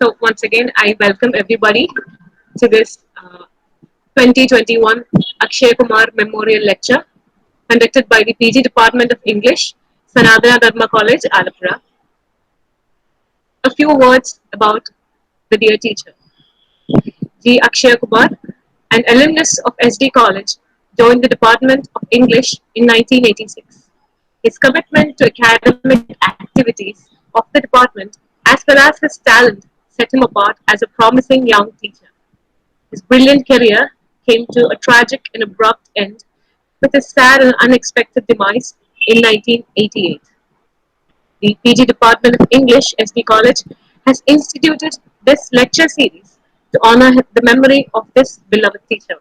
So once again, I welcome everybody to this 2021 Akshay Kumar Memorial Lecture conducted by the PG Department of English, Sanadana Dharma College, Alapura. A few words about the dear teacher. G. Akshay Kumar, an alumnus of SD College, joined the Department of English in 1986. His commitment to academic activities of the department, as well as his talent, set him apart as a promising young teacher. His brilliant career came to a tragic and abrupt end with his sad and unexpected demise in 1988. The PG Department of English, SD College, has instituted this lecture series to honor the memory of this beloved teacher.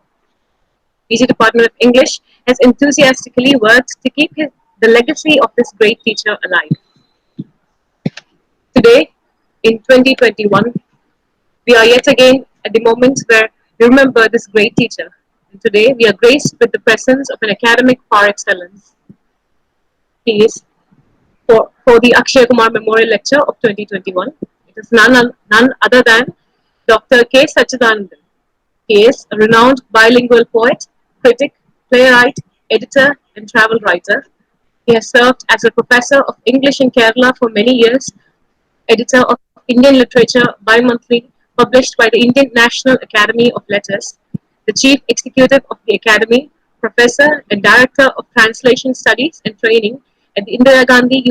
PG Department of English has enthusiastically worked to keep the legacy of this great teacher alive. Today, in 2021, we are yet again at the moment where we remember this great teacher. And today, we are graced with the presence of an academic par excellence. He is for the Akshay Kumar Memorial Lecture of 2021. It is none other than Dr. K. Sachidanandan. He is a renowned bilingual poet, critic, playwright, editor, and travel writer. He has served as a professor of English in Kerala for many years, editor of Indian Literature Bi-Monthly, published by the Indian National Academy of Letters, the chief executive of the Academy, professor and director of Translation Studies and Training at the Indira Gandhi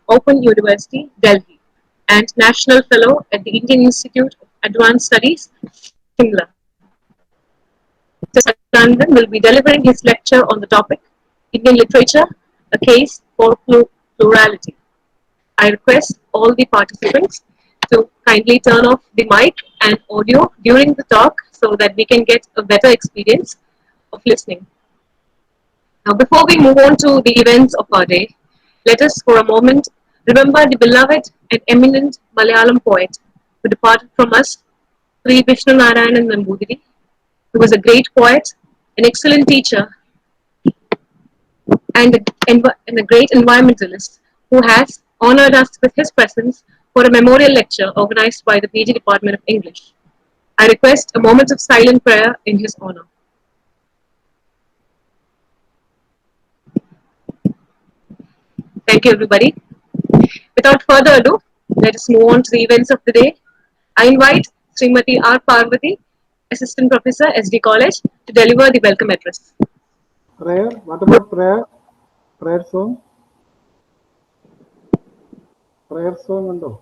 Open University, Delhi, and national fellow at the Indian Institute of Advanced Studies, Shimla. Mr. Sachidanandan will be delivering his lecture on the topic Indian Literature, a Case for Plurality. I request all the participants to kindly turn off the mic and audio during the talk so that we can get a better experience of listening. Now, before we move on to the events of our day, let us for a moment remember the beloved and eminent Malayalam poet who departed from us, Sri Vishnu Narayanan Nambudiri, who was a great poet, an excellent teacher, and a great environmentalist who has honored us with his presence for a memorial lecture organized by the PG Department of English. I request a moment of silent prayer in his honor. Thank you, everybody. Without further ado, let us move on to the events of the day. I invite Srimati R. Parvati, Assistant Professor, SD College, to deliver the welcome address. Prayer? What about prayer? Prayer song? Prayer song undo?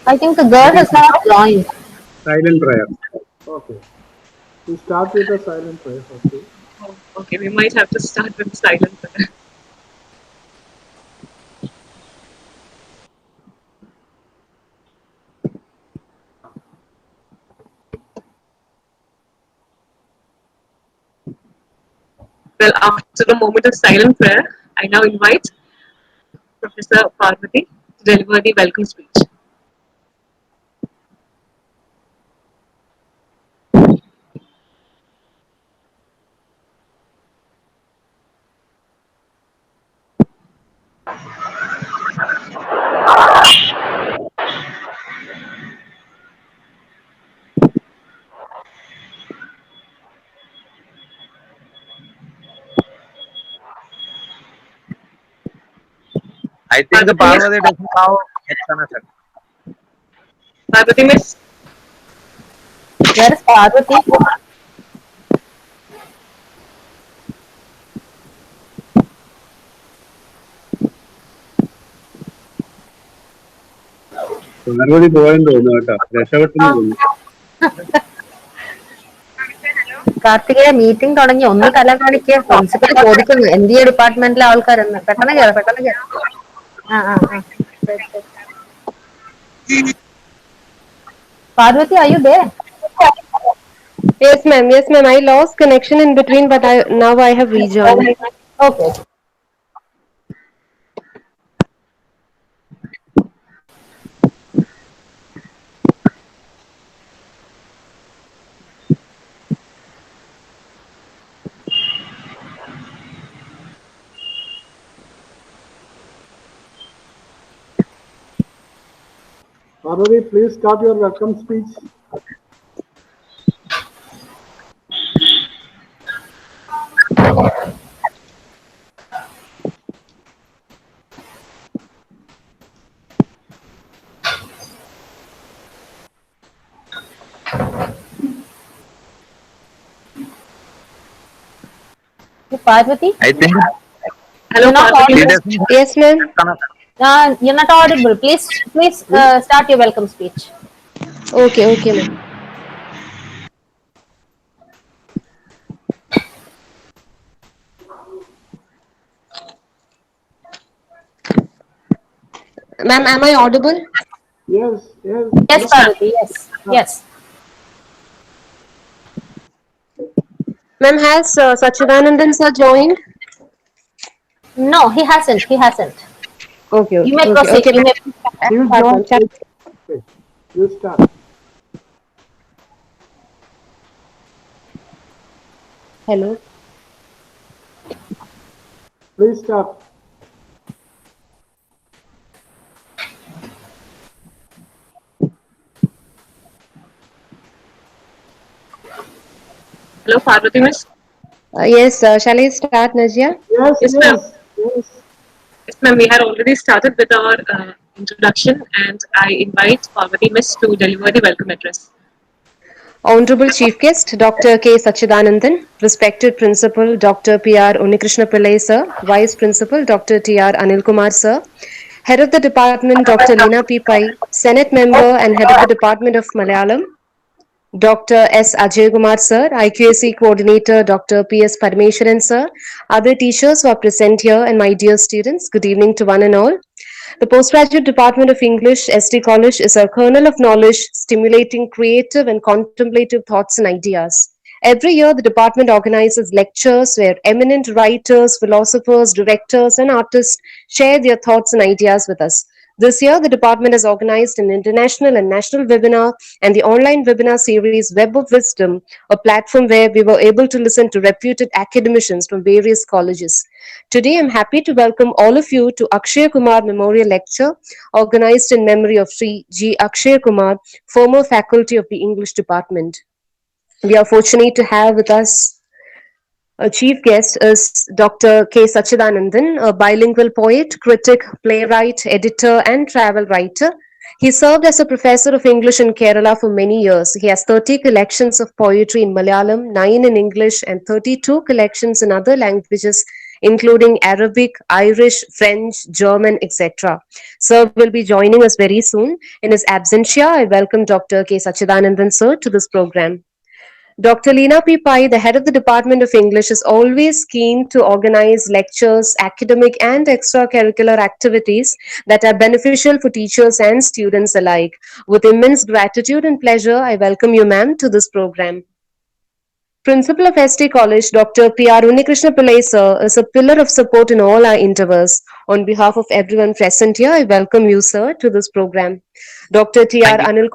I think the girl has not joined. Silent prayer. Okay. We start with a silent prayer. Okay. Oh, okay, we might have to start with silent prayer. Well, after a moment of silent prayer, I now invite Professor Parvati to deliver the welcome speech. I think the Parvati doesn't have net connection. Parvati Miss, Where is Parvati? Parvati പോയെന്ന് തോന്നുന്നു കേട്ടോ, രക്ഷപ്പെട്ടെന്ന് തോന്നുന്നു. Karthikeya meeting തുടങ്ങി ഒന്ന് തല കാണിക്ക് principal ചോദിക്കുന്നു NDA ഡിപ്പാർട്ട്മെന്റിലെ ആൾക്കാരെന്ന് പെട്ടെന്ന് കേറ ആ Parvathi are you there? Yes, ma'am. Yes, ma'am. I lost connection in between, but now I have rejoined. Okay. Parvati, please start your welcome speech. Parvati, I think Hello, you're not Parvati. she audible. doesn't Yes, ma'am. You're not audible. Please start your welcome speech. Okay, okay, ma'am. Ma'am, am I audible? Yes, yes. Yes, Parvati. Yes. Ma'am, has Sachidanandan sir joined? No, he hasn't. Okay, You okay, may okay, proceed. okay, You ma'am. may. He will Start, join. ma'am. Start. Okay. You start. Hello. Please start. Hello, Parvati Miss. Yes, shall I start, Najia? Yes, Yes, ma'am. yes, yes. Yes, ma'am. We had already started with our introduction, and I invite Parvati Miss to deliver the welcome address. Honorable Chief Guest, Dr. K. Sachidanandan, respected Principal, Dr. P.R. Unikrishna Pillai, Sir, Vice Principal, Dr. T.R. Anil Kumar, Sir, Head of the Department, Dr. Leena P. Pai, Senate Member and Head of the Department of Malayalam, Dr. S. Ajay Kumar, Sir, IQAC Coordinator, Dr. P.S. Parameswaran, Sir, other teachers who are present here, and my dear students, good evening to one and all. The Postgraduate Department of English, ST College, is a kernel of knowledge stimulating creative and contemplative thoughts and ideas. Every year, the department organizes lectures where eminent writers, philosophers, directors, and artists share their thoughts and ideas with us. This year, the department has organized an international and national webinar and the online webinar series Web of Wisdom, a platform where we were able to listen to reputed academicians from various colleges. Today, I'm happy to welcome all of you to Akshay Kumar Memorial Lecture, organized in memory of Sri G. Akshay Kumar, former faculty of the English Department. We are fortunate to have with us a chief guest is Dr. K. Sachidanandan, a bilingual poet, critic, playwright, editor, and travel writer. He served as a professor of English in Kerala for many years. He has 30 collections of poetry in Malayalam, 9 in English, and 32 collections in other languages, including Arabic, Irish, French, German, etc. Sir will be joining us very soon. In his absentia, I welcome Dr. K. Sachidanandan, sir, to this program. Dr. Leena P. Pai, the head of the Department of English, is always keen to organize lectures, academic and extracurricular activities that are beneficial for teachers and students alike. With immense gratitude and pleasure, I welcome you, ma'am, to this program. Principal of ST College, Dr. P.R. Unikrishna Pillai, sir, is a pillar of support in all our endeavors. On behalf of everyone present here, I welcome you, sir, to this program. Dr. T.R. thank you. Anil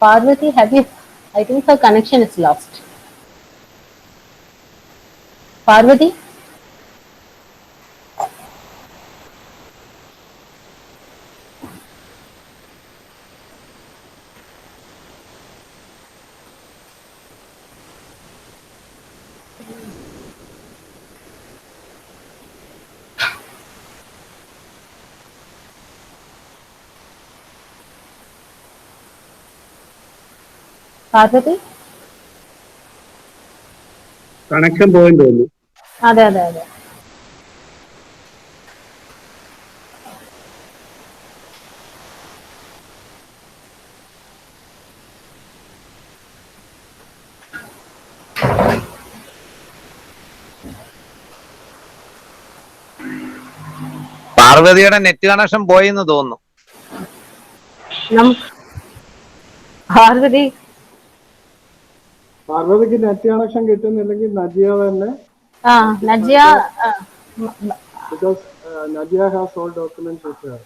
Parvati, have you? I think her connection is lost. Parvati? Parvati? Connection point തോന്നുന്നു. അതെ. പാർവതിയുടെ net connection പോയെന്ന് തോന്നുന്നു. പാർവതി, പാർവതിക്ക് net connection കിട്ടുന്നില്ലെങ്കിൽ Najiya തന്നെ. Najia, Because Nadia has all documents with her.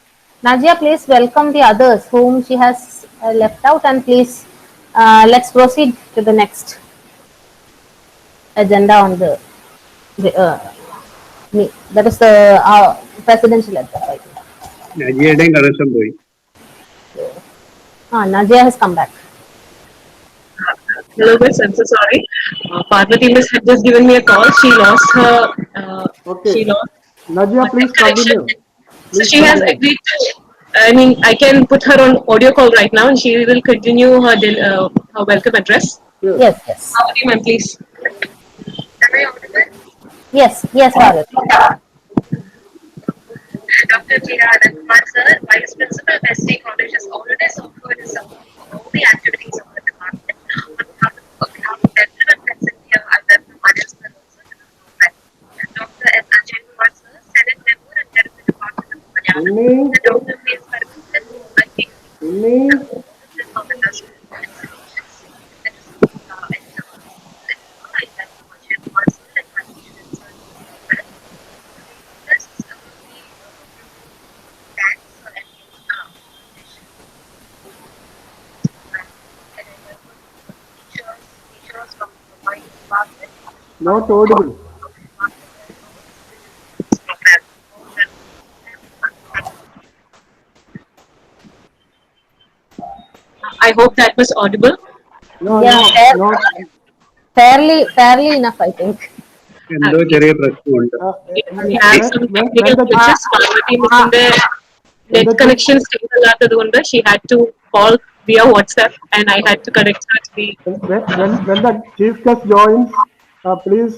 Najia, please welcome the others whom she has left out, and please let's proceed to the next. agenda on that is the presidential address, I think. നജിയുടെയും connection പോയി. Nadia has come back. Hello, miss. I'm so sorry. Parvati miss had just given me a call. She lost her. Okay. She lost Nadia, please connection. continue. So Please she has continue. agreed to. I mean, I can put her on audio call right now, and she will continue her welcome address. Yes. Yes, yes. Parvati ma'am, please. Yes, Parvati. Dr. T.R. Anilkumar sir, Vice Principal, Wesley College, has already offered his support for all the activities of the department. On behalf of everyone present here, I welcome Manas sir also to the program. Dr. S. Ajay Kumar sir, Senate member and head of the Department of Malayalam. Unni, And Dr. P. S. Paramanathan, I think Unni, of the National Exhibitions. And I welcome Ajay Kumar sir and my students sir. This is thanks for any teachers from my department. not audible. I hope that was audible. No, Yeah, no, not. fairly enough, I think. എന്തോ ചെറിയ പ്രശ്നമുണ്ട്. We have some technical glitches. Parvati Missinde net connection stable allathadukondu she had to call via WhatsApp, and I had to connect her to the. When the chief guest joins, please,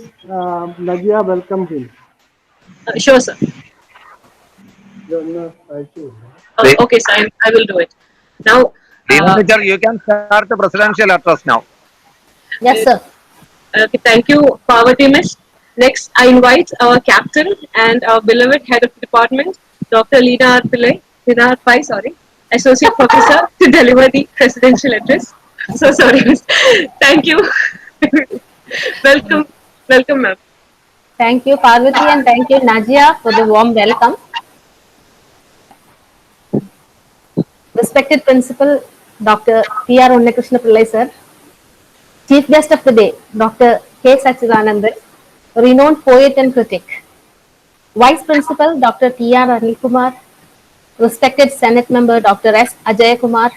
Nadia, welcome him. Sure, sir. Thank you. Okay, sir. I will do it now. Deena teacher, you can start the presidential address now. Yes, sir. Okay, thank you, Parvati Miss. Next, I invite our captain and our beloved head of the department, Dr. Leena R. Pillai, Associate Professor, to deliver the presidential address. So sorry, Miss. Thank you. Welcome, ma'am. Thank you, Parvati, and thank you, Nadia, for the warm welcome. Respected Principal, Dr. P.R. Unnikrishna Pillai, sir. Chief guest of the day, Dr. K. Sachidanandan, renowned poet and critic. Vice Principal, Dr. T.R. Anilkumar. Respected Senate Member, Dr. S. Ajay Kumar.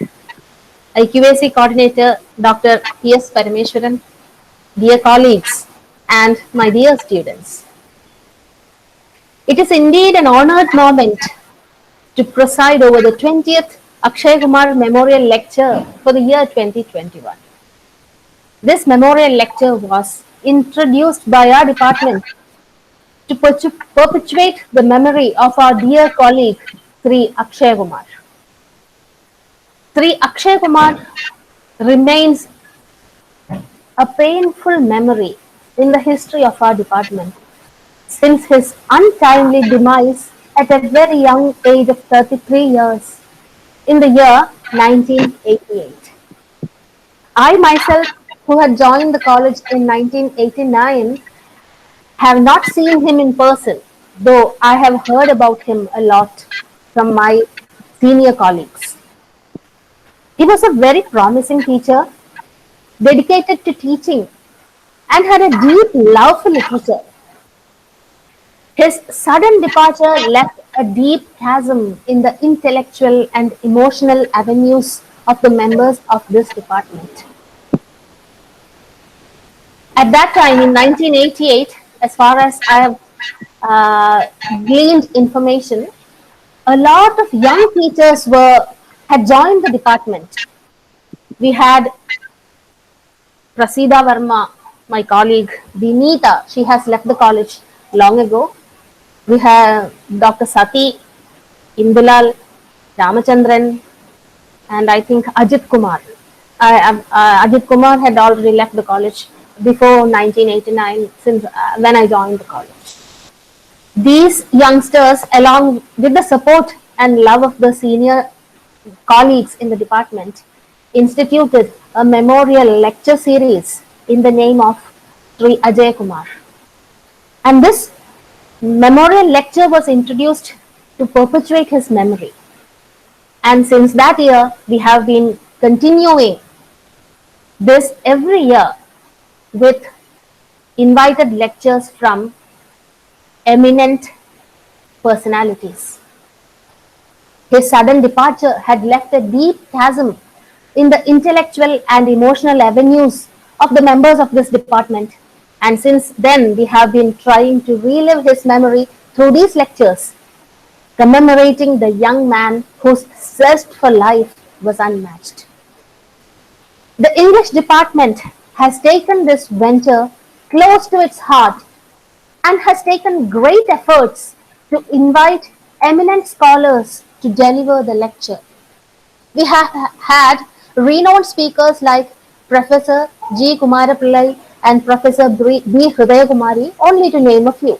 IQAC Coordinator, Dr. P.S. Parameswaran. Dear colleagues and my dear students. It is indeed an honored moment to preside over the 20th Akshay Kumar Memorial Lecture for the year 2021. This memorial lecture was introduced by our department to perpetuate the memory of our dear colleague, Sri Akshay Kumar. Sri Akshay Kumar remains a painful memory in the history of our department since his untimely demise at a very young age of 33 years in the year 1988. I myself, who had joined the college in 1989, have not seen him in person, though I have heard about him a lot from my senior colleagues. He was a very promising teacher, dedicated to teaching, and had a deep love for literature. His sudden departure left a deep chasm in the intellectual and emotional avenues of the members of this department. At that time, in 1988, as far as I have gleaned information, a lot of young teachers had joined the department. We had Prasida Verma, my colleague, Vinita, she has left the college long ago. We have Dr. Sati, Indulal, Ramachandran, and I think Ajit Kumar. Ajit Kumar had already left the college before 1989, since when I joined the college. These youngsters, along with the support and love of the senior colleagues in the department, instituted a memorial lecture series in the name of Sri Ajay Kumar. And this memorial lecture was introduced to perpetuate his memory. And since that year, we have been continuing this every year with invited lectures from eminent personalities. His sudden departure had left a deep chasm in the intellectual and emotional avenues of the members of this department, and since then we have been trying to relive his memory through these lectures, commemorating the young man whose zest for life was unmatched. The English department has taken this venture close to its heart and has taken great efforts to invite eminent scholars to deliver the lecture. We have had renowned speakers like Professor G. Kumarapillai and Professor B. Hridayakumari, only to name a few.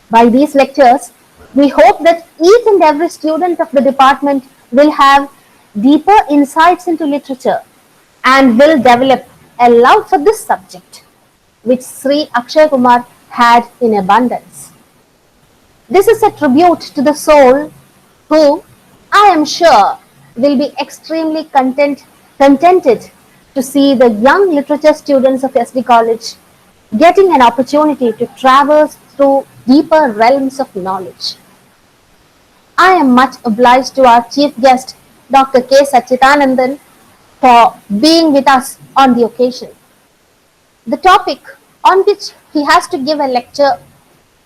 By these lectures, we hope that each and every student of the department will have deeper insights into literature and will develop a love for this subject, which Sri Akshay Kumar had in abundance. This is a tribute to the soul who, I am sure, will be extremely contented to see the young literature students of SD College getting an opportunity to traverse through deeper realms of knowledge. I am much obliged to our chief guest, Dr. K. Sachidanandan, for being with us on the occasion. The topic on which he has to give a lecture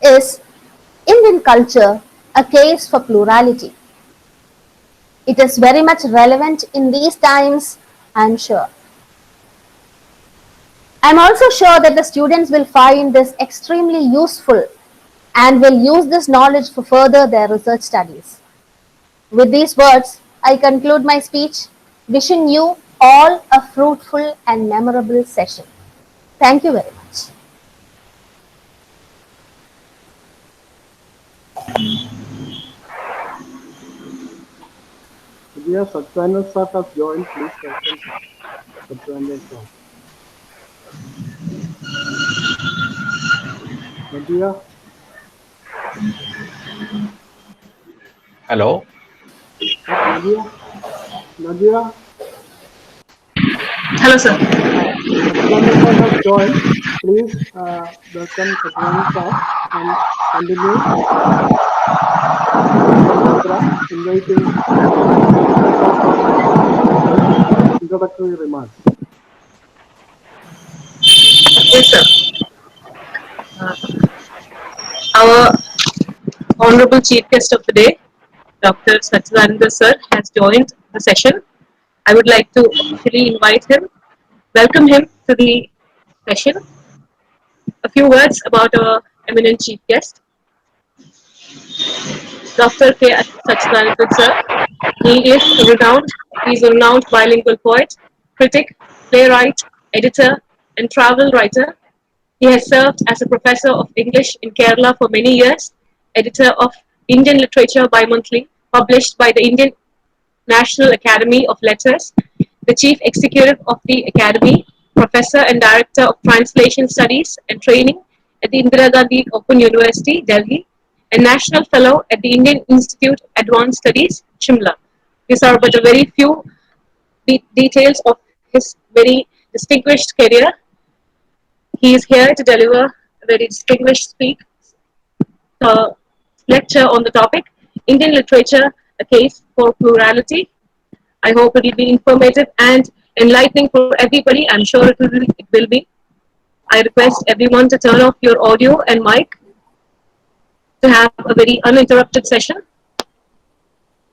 is Indian Culture, a Case for Plurality. It is very much relevant in these times, I am sure. I am also sure that the students will find this extremely useful and will use this knowledge for further their research studies. With these words, I conclude my speech, wishing you all a fruitful and memorable session. Thank you very much. Dear Satyanand sir has joined. Please welcome Satyanand sir. Nadia, Hello. Nadia, Hello, sir. Satyanand sir has joined. Please welcome Satyanand sir and continue the program, inviting introductory remarks. Yes, sir. Our honorable chief guest of the day, Dr. Sachidananda sir, has joined the session. I would like to officially invite him, welcome him to the session. A few words about our eminent chief guest, Dr. K. Sachidananda sir. He is a renowned bilingual poet, critic, playwright, editor, and travel writer. He has served as a professor of English in Kerala for many years, editor of Indian Literature Bimonthly, published by the Indian National Academy of Letters, the chief executive of the Academy, professor and director of Translation Studies and Training at the Indira Gandhi Open University, Delhi, and national fellow at the Indian Institute of Advanced Studies, Shimla. These are but a very few details of his very distinguished career. He is here to deliver a very distinguished lecture on the topic, Indian Literature, a Case for Plurality. I hope it will be informative and enlightening for everybody. I'm sure it will be. I request everyone to turn off your audio and mic to have a very uninterrupted session.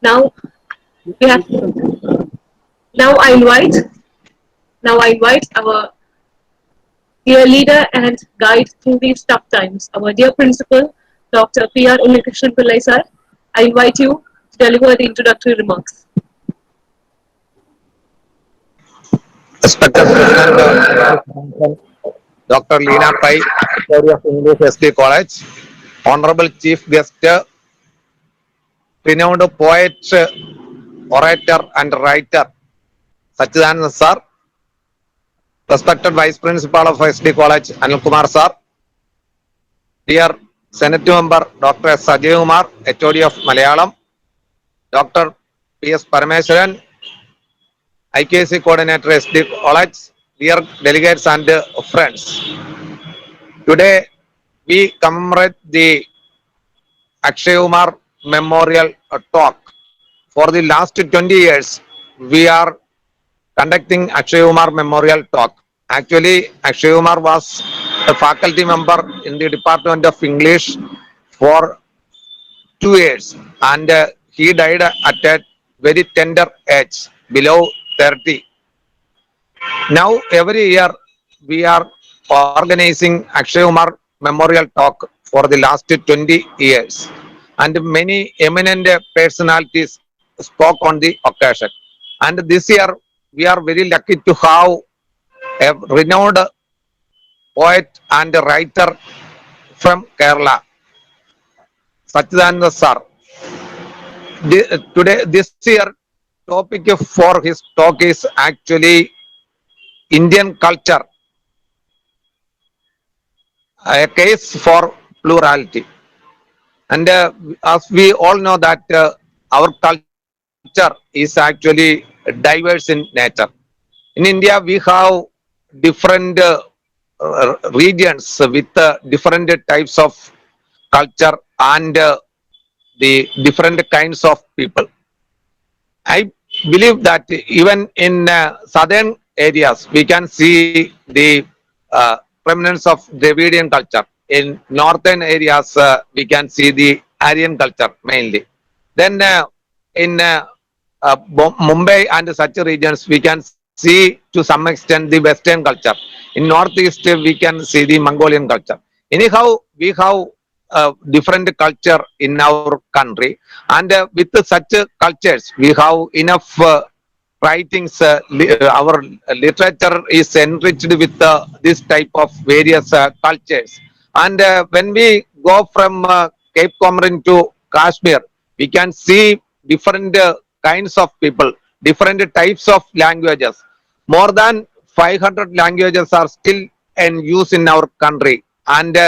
Now we have. Now I invite our dear leader and guide through these tough times, our dear principal, Dr. P.R. Unnikrishnan Pillai sir. I invite you to deliver the introductory remarks. Respected President Dr. Leena Pai, Secretary of English SD College, Honorable Chief Guest, renowned poet, orator and writer, Sachidananda sir, respected Vice Principal of SD College, Anil Kumar sir, dear Senate Member Dr. S. Ajay Kumar, HOD of Malayalam, Dr. P.S. Parameswaran, IKC Coordinator SD College, dear delegates and friends. today we commemorate the Akshay Kumar Memorial Talk. For the last 20 years, we are conducting Akshay Kumar Memorial Talk. Actually, Akshay Kumar was a faculty member in the Department of English for 2 years, and he died at a very tender age, below 30. Now, every year, we are organizing Akshay Kumar Memorial Talk for the last 20 years, and many eminent personalities spoke on the occasion. And this year, we are very lucky to have a renowned poet and writer from Kerala, Sachidananda Sir. Today, this year, topic for his talk is actually Indian culture, a case for plurality. And as we all know that our culture is actually diverse in nature. In India, we have different regions with different types of culture and the different kinds of people. I believe that even in southern areas, we can see the remnants of Dravidian culture. In northern areas, we can see the Aryan culture mainly. Then in Mumbai and such regions, we can see to some extent the Western culture. In Northeast, we can see the Mongolian culture. Anyhow, we have different culture in our country, and with such cultures, we have enough writings. Our literature is enriched with this type of various cultures. And when we go from Cape Comorin to Kashmir, we can see different kinds of people, different types of languages. More than 500 languages are still in use in our country, and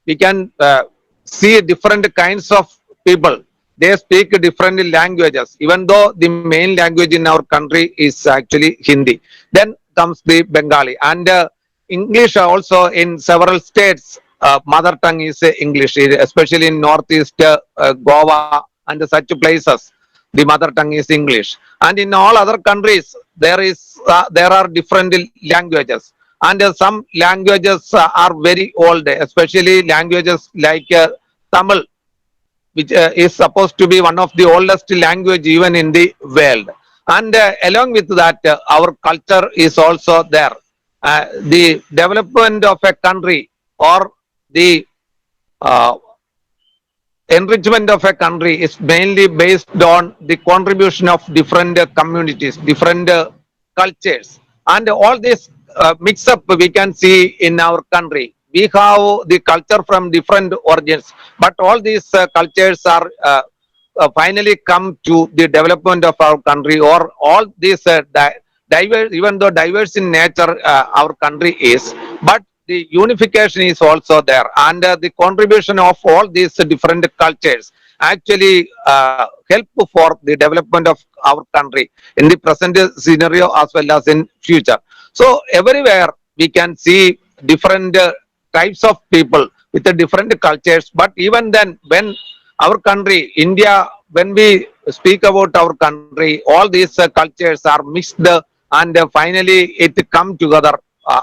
we can see different kinds of people. They speak different languages, even though the main language in our country is actually Hindi. Then comes the Bengali, and English also in several states. Mother tongue is English, especially in Northeast, Goa and such places. The mother tongue is English, and in all other countries there are different languages, and some languages are very old, especially languages like Tamil, which is supposed to be one of the oldest language even in the world. And along with that, our culture is also there. The development of a country, or the uh, enrichment of a country, is mainly based on the contribution of different communities, different cultures, and all this mix up we can see in our country. We have the culture from different origins, but all these cultures are finally come to the development of our country, or all these diverse, even though diverse in nature our country is, but the unification is also there, and the contribution of all these different cultures actually help for the development of our country in the present scenario as well as in future. So everywhere we can see different types of people with the different cultures, but even then, when our country, India, when we speak about our country, all these cultures are mixed, and finally it come together,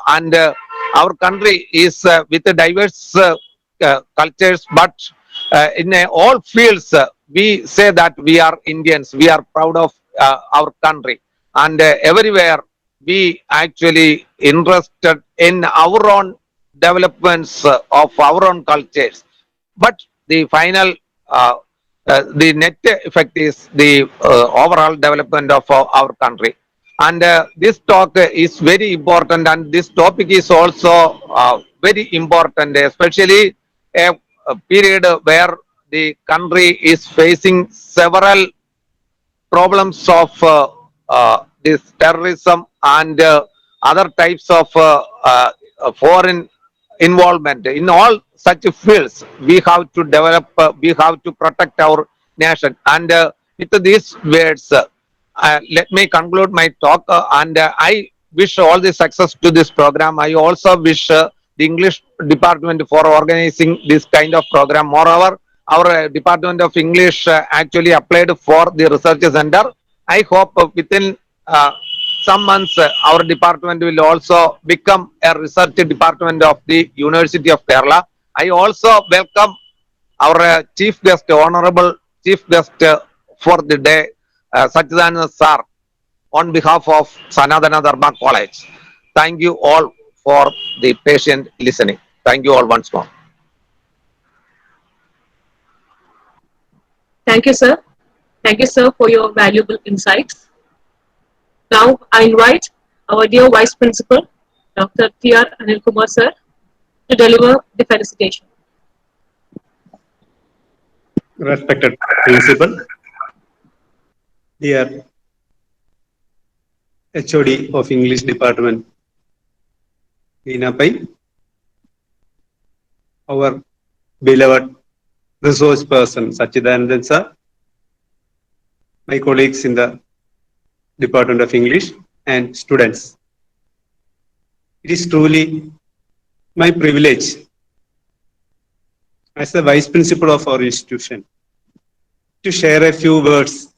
and our country is with the diverse cultures, but in all fields we say that we are Indians, we are proud of our country, and everywhere we actually interested in our own developments of our own cultures. But the final the net effect is the overall development of our country. And this talk is very important, and this topic is also very important, especially a period where the country is facing several problems of this terrorism and other types of foreign involvement. In all such fields, we have to develop, we have to protect our nation. And with these words, let me conclude my talk, and I wish all the success to this program. I also wish the English department for organizing this kind of program. Moreover, our Department of English actually applied for the research center. I hope within some months our department will also become a research department of the University of Kerala. I also welcome our chief guest, honorable chief guest for the day, Sachidanand Sir, on behalf of Sanatana Dharma College. Thank you all for the patient listening. Thank you all once more. Thank you, sir. Thank you, sir, for your valuable insights. Now, I invite our dear Vice Principal, Dr. T.R. Anil Kumar, sir, to deliver the felicitation. Respected Principal, dear HOD of English Department, Veena Pai, our beloved resource person, Sachidanand Sir, my colleagues in the Department of English, and students. It is truly my privilege as the Vice Principal of our institution to share a few words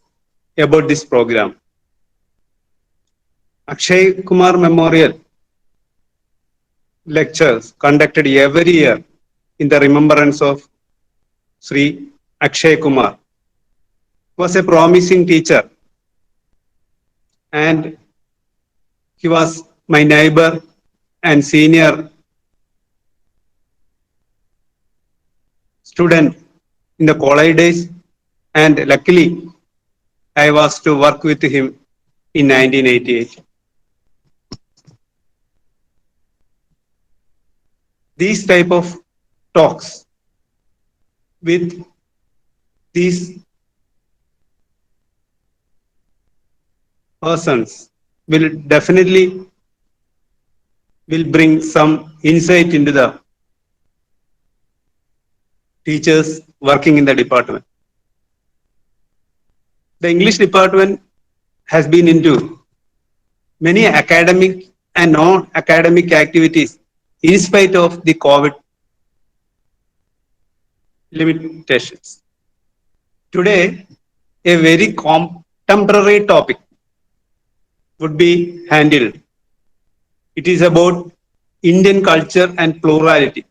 about this program. Akshay Kumar Memorial lectures conducted every year in the remembrance of Sri Akshay Kumar was a promising teacher, and he was my neighbor and senior student in the college days, and luckily I was to work with him in 1988. These type of talks with these persons will definitely bring some insight into the teachers working in the department. The English department has been into many academic and non-academic activities in spite of the COVID limitations. Today, a very contemporary topic would be handled. It is about Indian culture and plurality.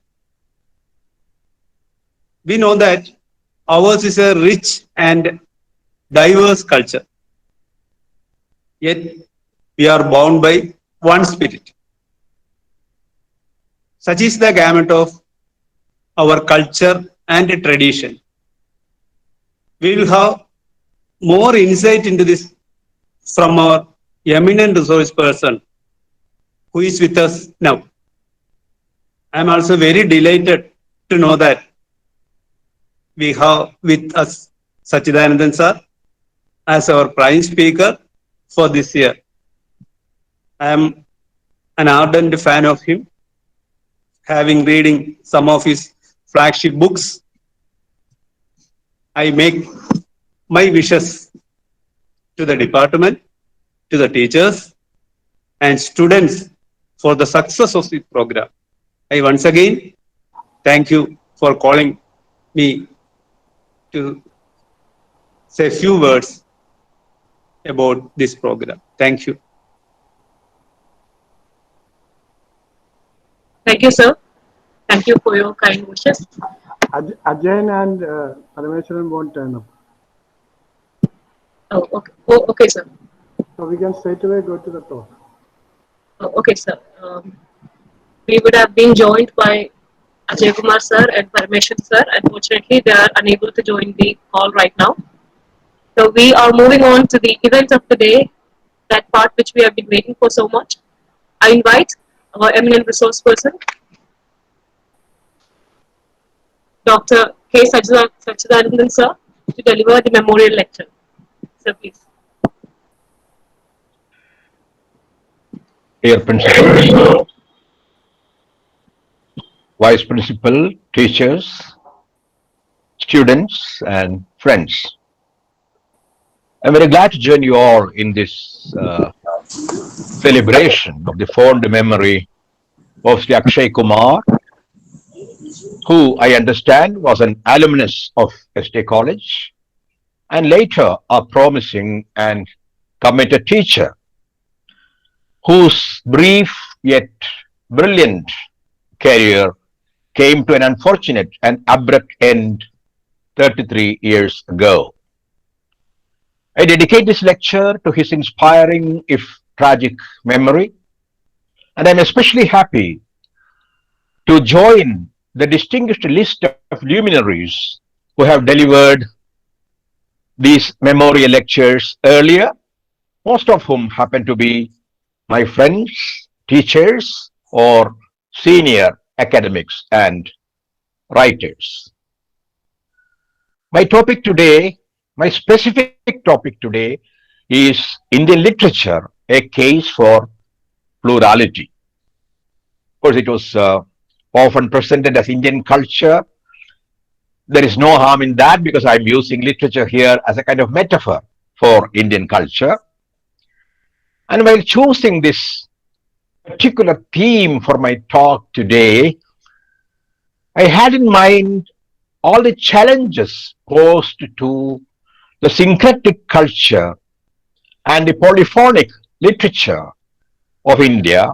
We know that ours is a rich and diverse culture. Yet we are bound by one spirit. Such is the gamut of our culture and tradition. We will have more insight into this from our eminent resource person who is with us now. I am also very delighted to know that we have with us Sachidanand Sir as our prime speaker for this year. I am an ardent fan of him, having reading some of his flagship books. I make my wishes to the department, to the teachers and students for the success of the program. I once again thank you for calling me to say a few words about this program. Thank you. Thank you, sir. Thank you for your kind wishes. Ajayan and Parameshwaran won't turn up. Oh, okay. Oh, okay, sir. So we can straight away go to the talk. Oh, okay, sir. We would have been joined by Ajay Kumar sir and Parameshwar sir. Unfortunately, they are unable to join the call right now. So we are moving on to the event of the day, that part which we have been waiting for so much. I invite our eminent resource person, Dr. K. Sachidanand sir, to deliver the memorial lecture. Sir, please. Dear Principal, Vice Principal, teachers, students, and friends. I'm very glad to join you all in this celebration of the fond memory of Sri Akshay Kumar, who I understand was an alumnus of ST College and later a promising and committed teacher whose brief yet brilliant career came to an unfortunate and abrupt end 33 years ago. I dedicate this lecture to his inspiring, if tragic, memory, and I'm especially happy to join the distinguished list of luminaries who have delivered these memorial lectures earlier, most of whom happen to be my friends, teachers, or senior academics and writers. My topic today, my specific topic today is Indian literature, a case for plurality. Of course, it was often presented as Indian culture. There is no harm in that because I'm using literature here as a kind of metaphor for Indian culture. And while choosing this particular theme for my talk today, I had in mind all the challenges posed to the syncretic culture and the polyphonic literature of India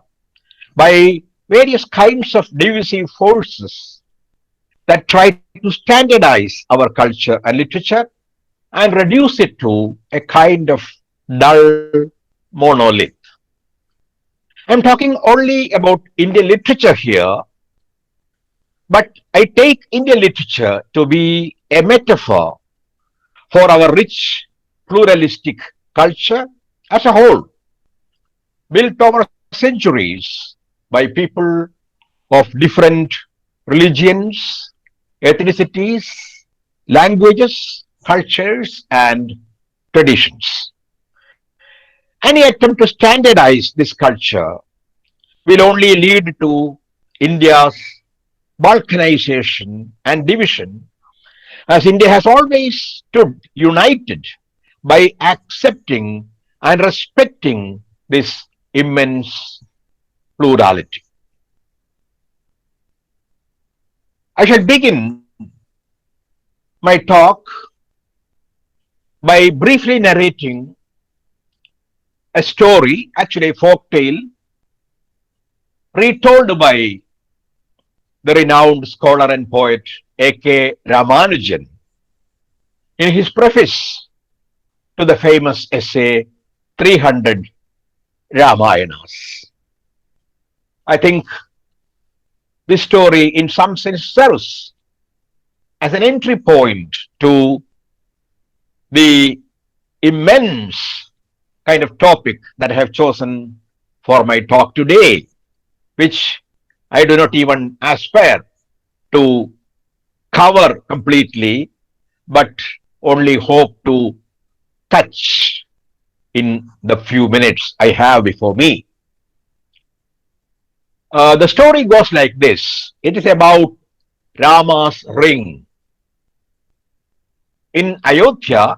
by various kinds of divisive forces that try to standardize our culture and literature and reduce it to a kind of dull monolith. I'm talking only about Indian literature here, but I take Indian literature to be a metaphor for our rich pluralistic culture as a whole, built over centuries by people of different religions, ethnicities, languages, cultures, and traditions. Any attempt to standardize this culture will only lead to India's balkanization and division, as India has always stood united by accepting and respecting this immense plurality. I shall begin my talk by briefly narrating a story, actually a folk tale, retold by the renowned scholar and poet A.K. Ramanujan in his preface to the famous essay 300 Ramayanas. I think this story in some sense serves as an entry point to the immense kind of topic that I have chosen for my talk today, which I do not even aspire to cover completely, but only hope to touch in the few minutes I have before me. The story goes like this. It is about Rama's ring. In Ayodhya,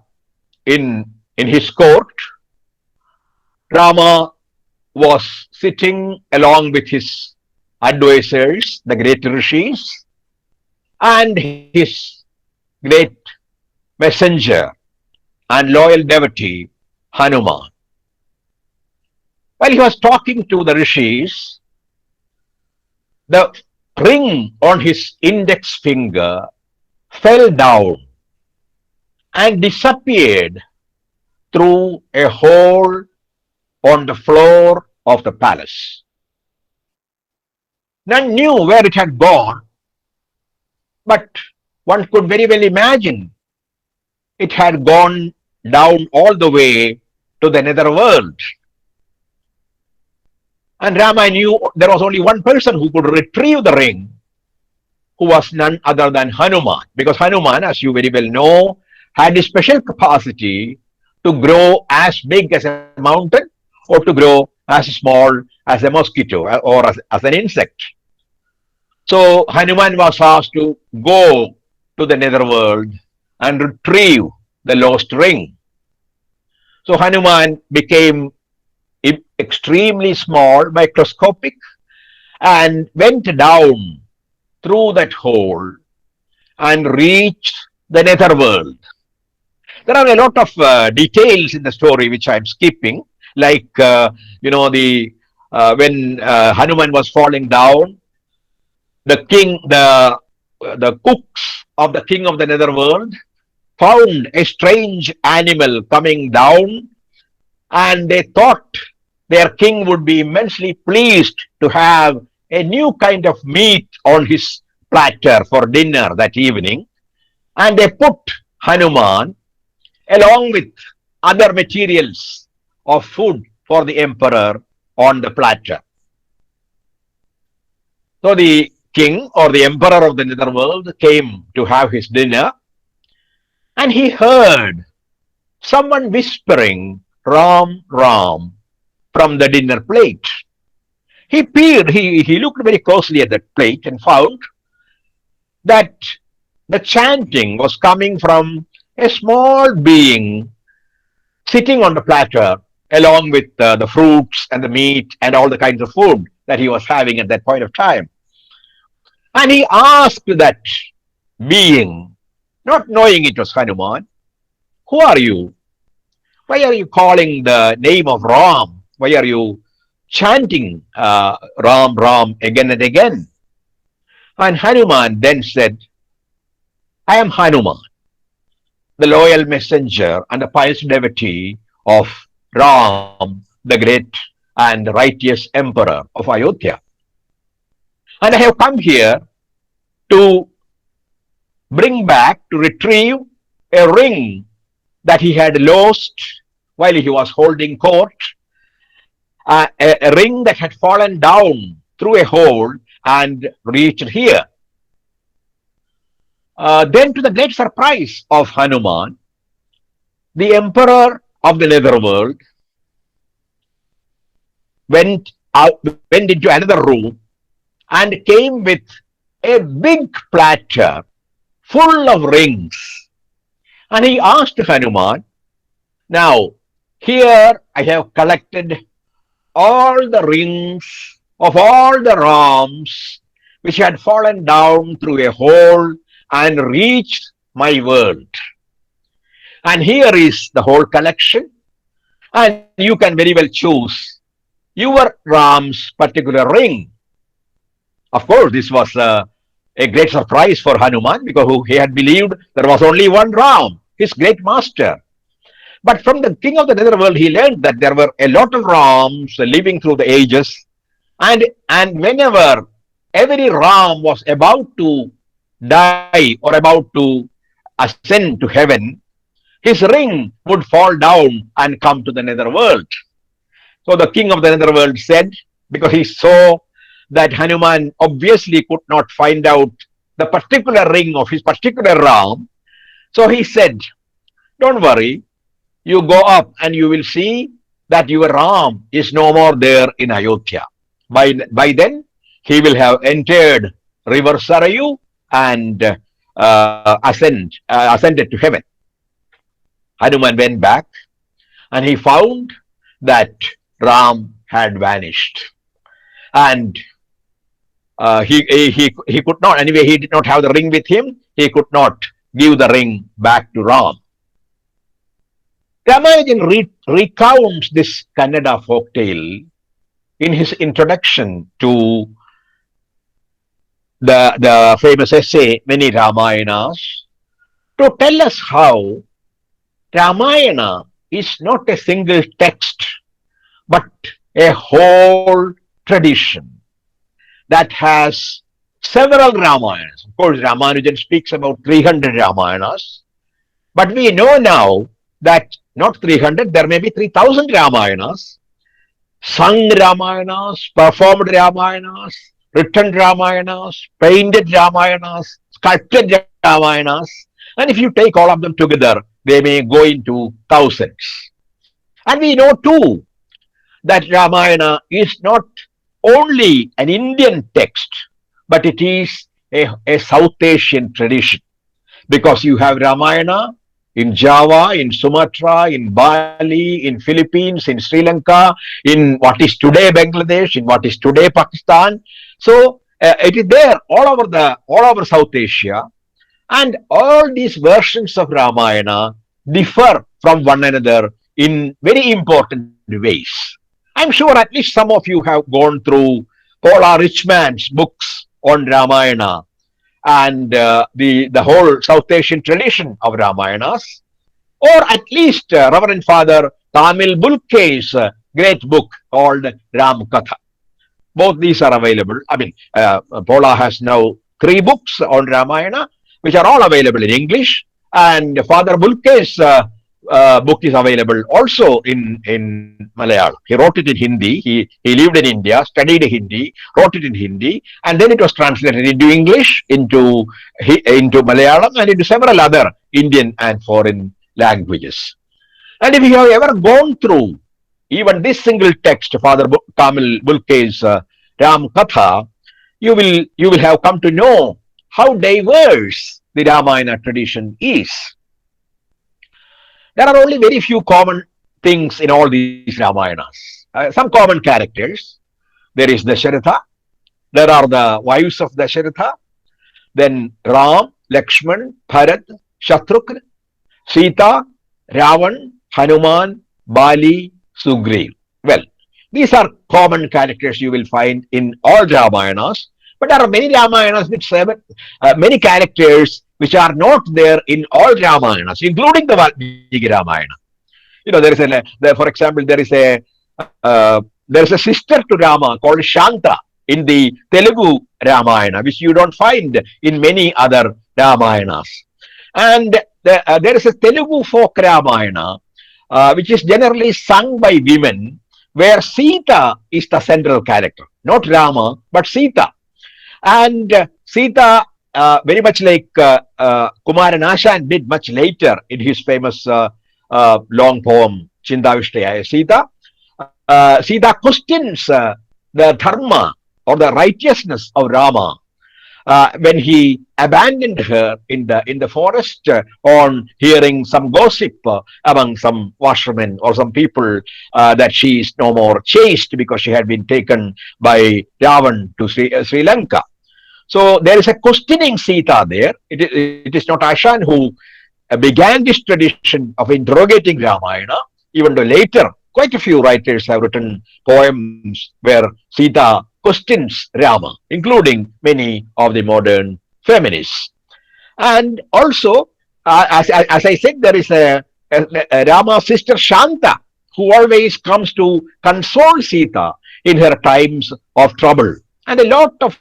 in his court, Rama was sitting along with his advisors, the great rishis, and his great messenger and loyal devotee, Hanuman. While he was talking to the rishis, the ring on his index finger fell down and disappeared through a hole on the floor of the palace. None knew where it had gone, but one could very well imagine it had gone down all the way to the netherworld. And Rama knew there was only one person who could retrieve the ring, who was none other than Hanuman, because Hanuman, as you very well know, had a special capacity to grow as big as a mountain or to grow as small as a mosquito or as an insect. So Hanuman was asked to go to the netherworld and retrieve the lost ring. So Hanuman became extremely small, microscopic, and went down through that hole and reached the netherworld. There are a lot of details in the story which I'm skipping, like the when Hanuman was falling down, the cooks of the king of the netherworld found a strange animal coming down, and they thought their king would be immensely pleased to have a new kind of meat on his platter for dinner that evening, and they put Hanuman along with other materials of food for the emperor on the platter. So the king or the emperor of the netherworld came to have his dinner, and he heard someone whispering, "Ram, Ram," from the dinner plate. He peered, he looked very closely at that plate and found that the chanting was coming from a small being sitting on the platter along with the fruits and the meat and all the kinds of food that he was having at that point of time. And he asked that being, not knowing it was Hanuman, "Who are you? Why are you calling the name of Ram? Why are you chanting Ram, Ram again and again?" And Hanuman then said, "I am Hanuman, the loyal messenger and the pious devotee of Ram, the great and righteous emperor of Ayodhya. And I have come here to retrieve a ring that he had lost while he was holding court, a ring that had fallen down through a hole and reached here." Then, to the great surprise of Hanuman, the emperor of the netherworld went into another room and came with a big platter full of rings. And he asked Hanuman, "Now, here I have collected all the rings of all the Rams which had fallen down through a hole and reached my world. And here is the whole collection, and you can very well choose your Ram's particular ring." Of course, this was a great surprise for Hanuman, because he had believed there was only one Ram, his great master. But from the king of the netherworld, he learned that there were a lot of Rams living through the ages, and whenever every Ram was about to die or about to ascend to heaven, his ring would fall down and come to the netherworld. So the king of the netherworld said, because he saw that Hanuman obviously could not find out the particular ring of his particular Ram, so he said, "Don't worry, you go up and you will see that your Ram is no more there in Ayodhya. By then, he will have entered river Sarayu and ascended to heaven." Hanuman went back and he found that Ram had vanished. And he could not, anyway, he did not have the ring with him. He could not give the ring back to Ram. Ramanujan recounts this Kannada folktale in his introduction to the famous essay, Many Ramayanas, to tell us how Ramayana is not a single text, but a whole tradition that has several Ramayanas. Of course, Ramanujan speaks about 300 Ramayanas, but we know now that not 300, there may be 3,000 Ramayanas, sung Ramayanas, performed Ramayanas, written Ramayanas, painted Ramayanas, sculpted Ramayanas, and if you take all of them together, they may go into thousands. And we know too that Ramayana is not only an Indian text, but it is a South Asian tradition, because you have Ramayana in Java, in Sumatra, in Bali, in Philippines, in Sri Lanka, in what is today Bangladesh, in what is today Pakistan. So it is there all over South Asia, and all these versions of Ramayana differ from one another in very important ways. I'm sure at least some of you have gone through Paula Richman's books on Ramayana and the whole South Asian tradition of Ramayanas, or at least Reverend Father Tamil Bulke's great book called Ram Katha. Both these are available. I mean, Paula has now 3 books on Ramayana, which are all available in English, and Father Bulke's book is available also in Malayalam. He wrote it in Hindi. He lived in India, studied Hindi, wrote it in Hindi, and then it was translated into English, into Malayalam, and into several other Indian and foreign languages. And if you have ever gone through even this single text, Father Tamil Bulke's Ram Katha, you will have come to know how diverse the Ramayana tradition is. There are only very few common things in all these Ramayanas. Some common characters. There is Dasharatha. There are the wives of Dasharatha. Then Ram, Lakshman, Bharat, Shatrugna, Sita, Ravan, Hanuman, Bali, Sugriv. Well, these are common characters you will find in all Ramayanas. But there are many Ramayanas with many characters which are not there in all Ramayanas, including the Valmiki Ramayana. You know, for example, there is a sister to Rama called Shanta in the Telugu Ramayana, which you don't find in many other Ramayanas. And there is a Telugu folk Ramayana, which is generally sung by women, where Sita is the central character, not Rama, but Sita. And Sita, very much like Kumaran Ashan did much later in his famous long poem Chindavishtaya Sita, Sita questions the dharma or the righteousness of Rama when he abandoned her in the forest on hearing some gossip among some washermen or some people that she is no more chaste because she had been taken by Ravan to Sri Lanka. So there is a questioning Sita there. It is not Ashan who began this tradition of interrogating Ramayana, even though later quite a few writers have written poems where Sita questions Rama, including many of the modern feminists. And also, as I said, there is a Rama's sister Shanta, who always comes to console Sita in her times of trouble. And a lot of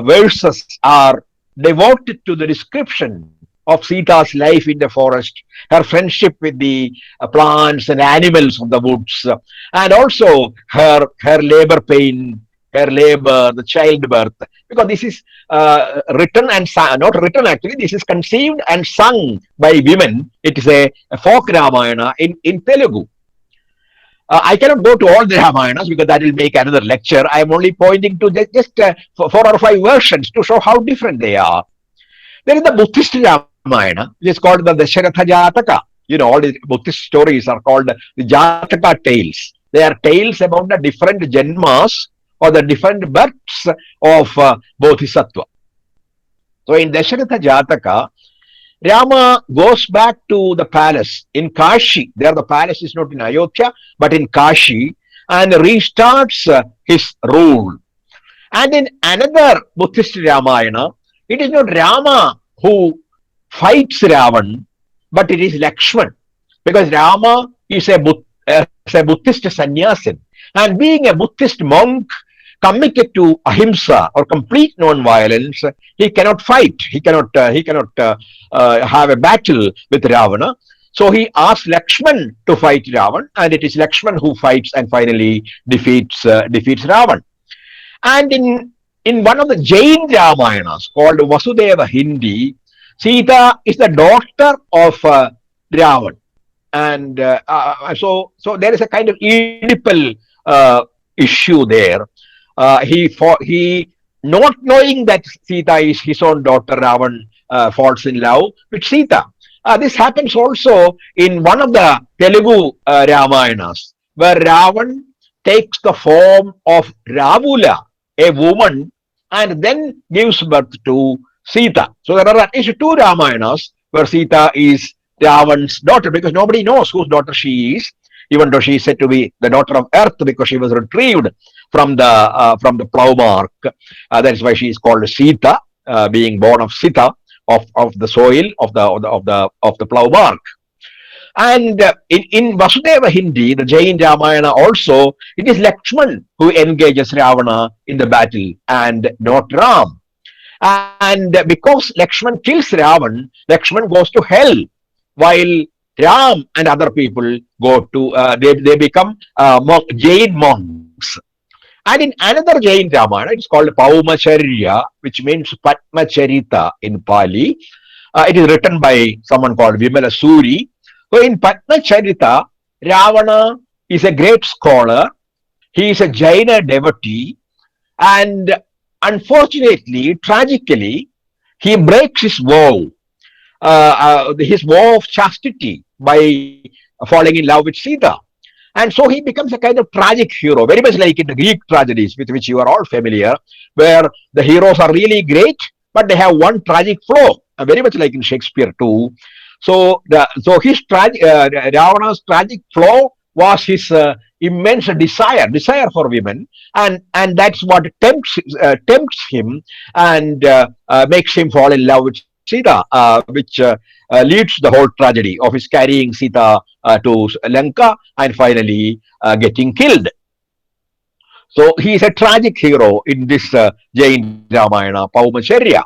verses are devoted to the description of Sita's life in the forest, her friendship with the plants and animals of the woods, and also her labor pain, her labor, the childbirth. Because this is written and sung, not written actually, this is conceived and sung by women. It is a folk Ramayana in Telugu. I cannot go to all the Ramayanas because that will make another lecture. I am only pointing to just 4 or 5 versions to show how different they are. There is the Buddhist Ramayana, which is called the Dasharatha Jataka. You know, all the Buddhist stories are called the Jataka tales. They are tales about the different Janmas or the different births of Bodhisattva. So in Dasharatha Jataka, Rama goes back to the palace in Kashi. There the palace is not in Ayodhya, but in Kashi, and restarts his rule. And in another Buddhist Ramayana, it is not Rama who fights Ravan, but it is Lakshman. Because Rama is a Buddhist sannyasin. And being a Buddhist monk, committed to ahimsa or complete non-violence, he cannot fight. He cannot have a battle with Ravana. So he asks Lakshman to fight Ravan, and it is Lakshman who fights and finally defeats Ravan. And in one of the Jain Ramayanas called Vasudeva Hindi, Sita is the daughter of Ravan, and so there is a kind of Oedipal issue there. He not knowing that Sita is his own daughter, Ravan falls in love with Sita. This happens also in one of the Telugu Ramayanas, where Ravan takes the form of Ravula, a woman, and then gives birth to Sita. So there are at least two Ramayanas where Sita is Ravan's daughter, because nobody knows whose daughter she is, even though she is said to be the daughter of earth because she was retrieved from the plough mark. That is why she is called Sita, being born of Sita, of the soil of the plough mark. And in Vasudeva Hindi, the Jain Ramayana also, it is Lakshman who engages Ravana in the battle and not Ram. And because Lakshman kills Ravan, Lakshman goes to hell, while Ram and other people go to, they become Jain monks. And in another Jain Ramayana, it's called Paumacharya, which means Padmacharita in Pali. It is written by someone called Vimala Suri. So in Padmacharita, Ravana is a great scholar. He is a Jaina devotee. And unfortunately, tragically, he breaks his vow of chastity by falling in love with Sita. And so he becomes a kind of tragic hero, very much like in the Greek tragedies with which you are all familiar, where the heroes are really great, but they have one tragic flaw, very much like in Shakespeare too. So his Ravana's tragic flaw was his immense desire for women, and that's what tempts him and makes him fall in love with Sita, which leads the whole tragedy of his carrying Sita to Lanka and finally getting killed. So he is a tragic hero in this Jain Ramayana, Paumacharya.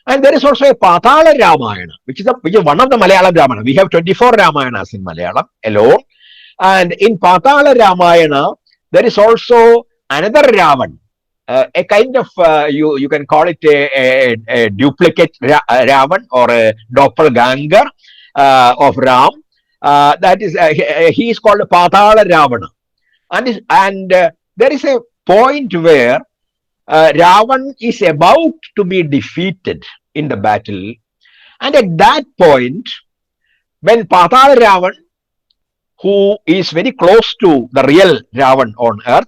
And there is also a Patala Ramayana, which is one of the Malayalam Ramayana. We have 24 Ramayanas in Malayalam alone. And in Patala Ramayana, there is also another Ravan, a kind of, you can call it a duplicate Ravan or a doppelganger of Ram. That is, he is called Patala Ravana. And there is a point where Ravan is about to be defeated in the battle. And at that point, when Patala Ravan, who is very close to the real Ravan on earth,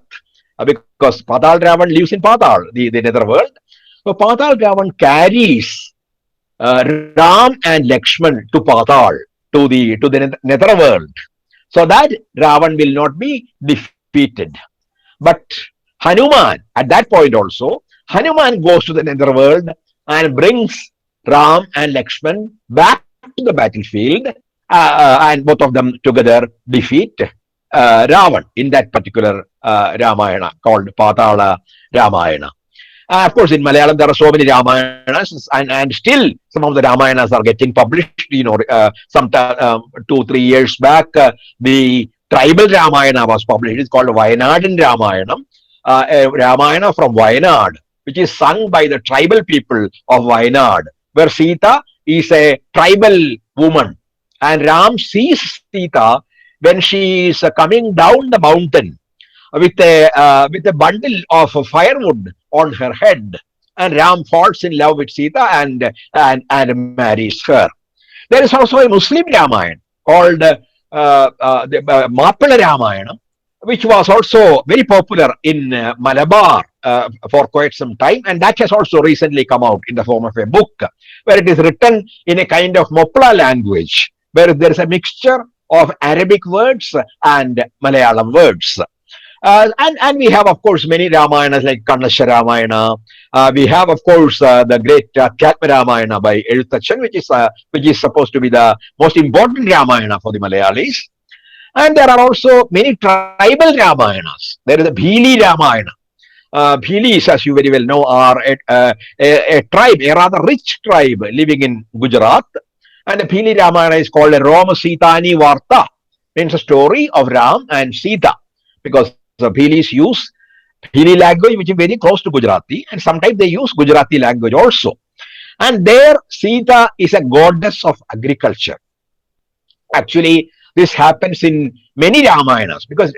because Patal Ravan lives in Patal, the netherworld. So Patal Ravan carries Ram and Lakshman to Patal, to the netherworld, so that Ravan will not be defeated. But Hanuman, at that point also, Hanuman goes to the netherworld and brings Ram and Lakshman back to the battlefield, and both of them together defeat Ravan in that particular Ramayana called Patala Ramayana. Of course, in Malayalam there are so many Ramayanas, and still some of the Ramayanas are getting published. Some 2-3 years back, the tribal Ramayana was published. It's called Vayanadan Ramayana, a Ramayana from Wayanad, which is sung by the tribal people of Wayanad, where Sita is a tribal woman, and Ram sees Sita when she is coming down the mountain with a bundle of firewood on her head, and Ram falls in love with Sita and marries her. There is also a Muslim Ramayana called the Mappala Ramayana, which was also very popular in Malabar for quite some time, and that has also recently come out in the form of a book, where it is written in a kind of Moppala language, where there is a mixture of Arabic words and Malayalam words. And we have, of course, many Ramayanas like Kannasha Ramayana. We have, of course, the great Katma Ramayana by Elutachan, which is supposed to be the most important Ramayana for the Malayalis. And there are also many tribal Ramayanas. There is the Bhili Ramayana. Bhilis, as you very well know, are a tribe, a rather rich tribe living in Gujarat. And the Bhili Ramayana is called a Rama Sitani Varta. It's a story of Ram and Sita, because the Bhilis use Bhili language, which is very close to Gujarati, and sometimes they use Gujarati language also. And there, Sita is a goddess of agriculture. Actually, this happens in many Ramayanas, because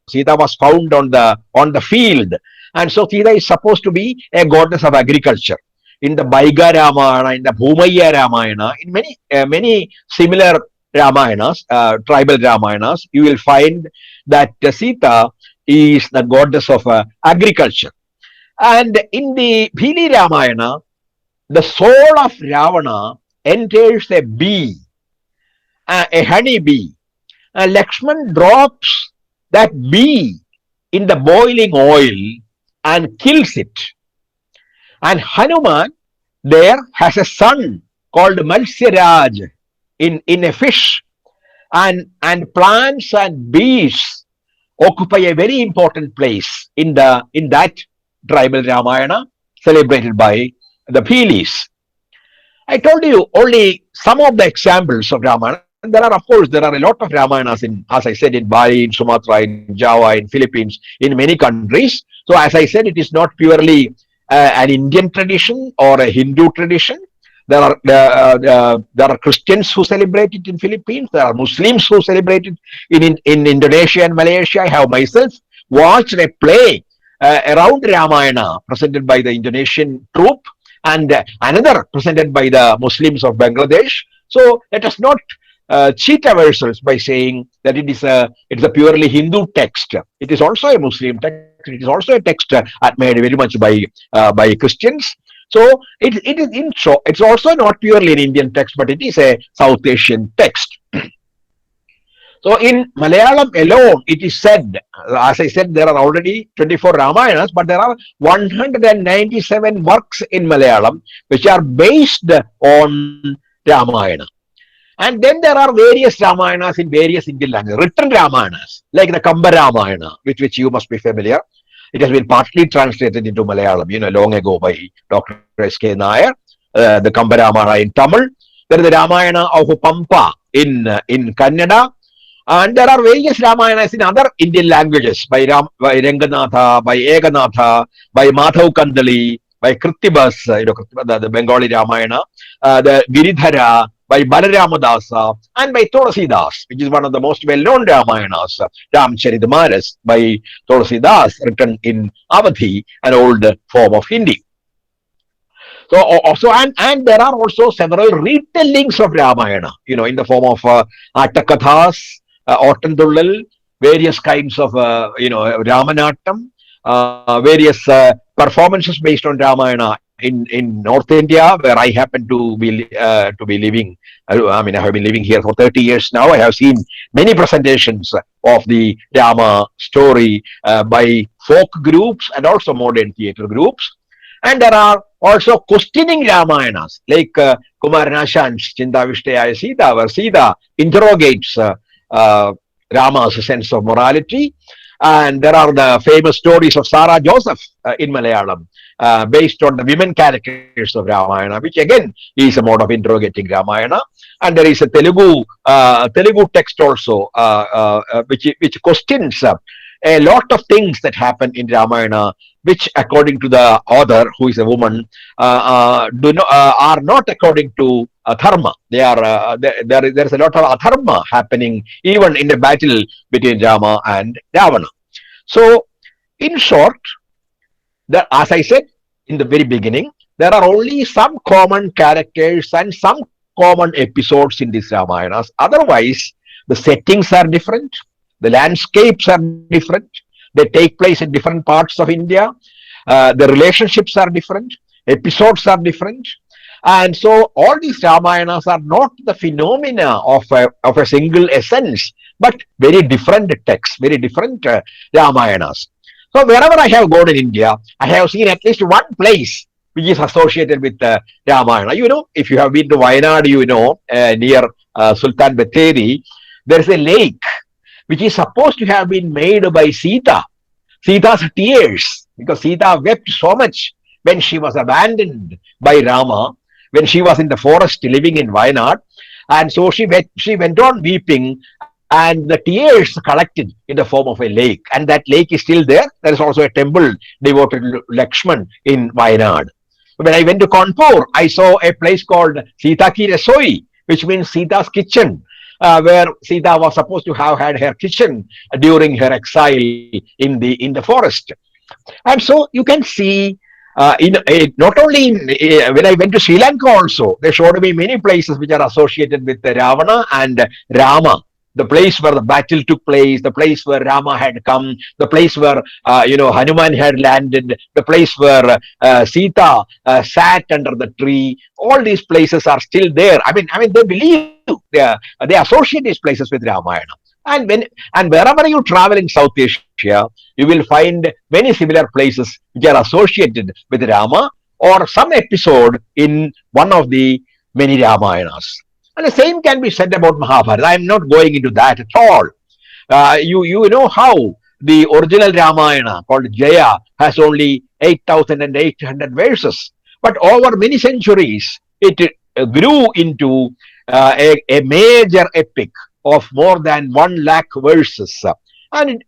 Sita was found on the field, and so Sita is supposed to be a goddess of agriculture. in the Baiga Ramayana, in the Bhumaya Ramayana, in many similar Ramayanas, tribal Ramayanas, you will find that Sita is the goddess of agriculture. And in the Bhili Ramayana, the soul of Ravana enters a bee, a honey bee. Lakshman drops that bee in the boiling oil and kills it. And Hanuman there has a son called Malsiraj in a fish. And plants and bees occupy a very important place in that tribal Ramayana celebrated by the Bhilis. I told you only some of the examples of Ramayana. And there are a lot of Ramayanas in, as I said, in Bali, in Sumatra, in Java, in Philippines, in many countries. So as I said, it is not purely an Indian tradition or a Hindu tradition. There are Christians who celebrate it in Philippines. There are Muslims who celebrate it in Indonesia and Malaysia. I have myself watched a play around Ramayana presented by the Indonesian troupe and another presented by the Muslims of Bangladesh. So let us not cheat ourselves by saying that it's a purely Hindu text. It is also a Muslim text. It is also a text admired very much by Christians. So it's also not purely an Indian text, but it is a South Asian text. So in Malayalam alone, it is said, as I said, there are already 24 Ramayanas, but there are 197 works in Malayalam which are based on Ramayana. And then there are various Ramayanas in various Indian languages, written Ramayanas, like the Kamba Ramayana, with which you must be familiar. It has been partly translated into Malayalam, long ago by Dr. S.K. Nair, the Kamba Ramayana in Tamil. There is the Ramayana of Pampa in Kannada. And there are various Ramayanas in other Indian languages by Ranganatha, by Eganatha, by Madhav Kandali, by Kritibas, the Bengali Ramayana, the Giridhara, by Balaramadasa, and by Tulsidas, which is one of the most well-known Ramayanas, Ramcharitamanas, by Tulsidas, written in Awadhi, an old form of Hindi. So also, and there are also several retellings of Ramayana, in the form of Attakathas, Ottandullal, various kinds of, Ramanattam, various performances based on Ramayana in North India, where I happen to be living. I have been living here for 30 years now. I have seen many presentations of the Rama story by folk groups and also modern theatre groups. And there are also questioning Ramayanas, like Kumaranashan's Chindavishthaya Sita, where Sita interrogates Rama's sense of morality. And there are the famous stories of Sarah Joseph in Malayalam, based on the women characters of Ramayana, which again is a mode of interrogating Ramayana. And there is a Telugu text also, which questions a lot of things that happen in Ramayana, which according to the author, who is a woman, are not according to dharma. There is a lot of adharma happening even in the battle between Rama and Ravana. So, in short, as I said in the very beginning, there are only some common characters and some common episodes in these Ramayanas. Otherwise, the settings are different, the landscapes are different, they take place in different parts of India, the relationships are different, episodes are different. And so all these Ramayanas are not the phenomena of a single essence, but very different texts, very different Ramayanas. So wherever I have gone in India, I have seen at least one place which is associated with Ramayana. If you have been to Wayanad, near Sultan Batheri, there is a lake which is supposed to have been made by Sita. Sita's tears, because Sita wept so much when she was abandoned by Rama, when she was in the forest living in Wayanad. And so she went on weeping, and the tears collected in the form of a lake. And that lake is still there. There is also a temple devoted to Lakshman in Wayanad. When I went to Kanpur, I saw a place called Sita Ki Rasoi, which means Sita's kitchen, where Sita was supposed to have had her kitchen during her exile in the forest. And so you can see not only when I went to Sri Lanka also, they showed me many places which are associated with Ravana and Rama. The place where the battle took place, the place where Rama had come, the place where Hanuman had landed, the place where Sita sat under the tree. All these places are still there. I mean, they believe they associate these places with Ramayana. And wherever you travel in South Asia, you will find many similar places which are associated with Rama or some episode in one of the many Ramayanas. And the same can be said about Mahabharata. I am not going into that at all. You know how the original Ramayana called Jaya has only 8,800 verses. But over many centuries, it grew into a major epic of more than 1 lakh verses. And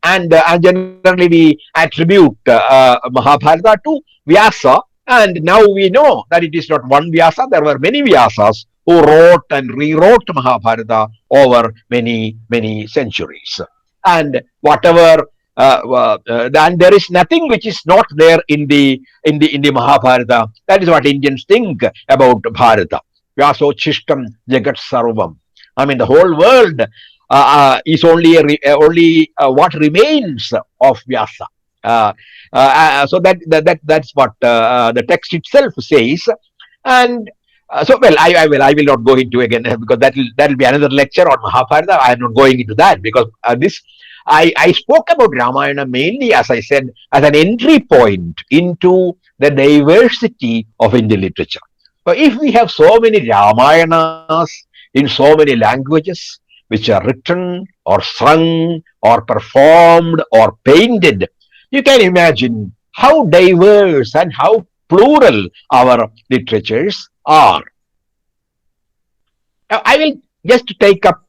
generally we attribute Mahabharata to Vyasa. And now we know that it is not one Vyasa. There were many Vyasas who wrote and rewrote Mahabharata over many centuries. And whatever, and there is nothing which is not there in the Mahabharata. That is what Indians think about Bharata. Vyaso chishtam jagat sarvam. I mean, the whole world is only what remains of Vyasa. So that's what the text itself says. And I will not go into again because that will be another lecture on Mahabharata. I am not going into that because I spoke about Ramayana mainly, as I said, as an entry point into the diversity of Indian literature. So if we have so many Ramayanas in so many languages which are written or sung or performed or painted, you can imagine how diverse and how plural our literatures are. Now, I will just take up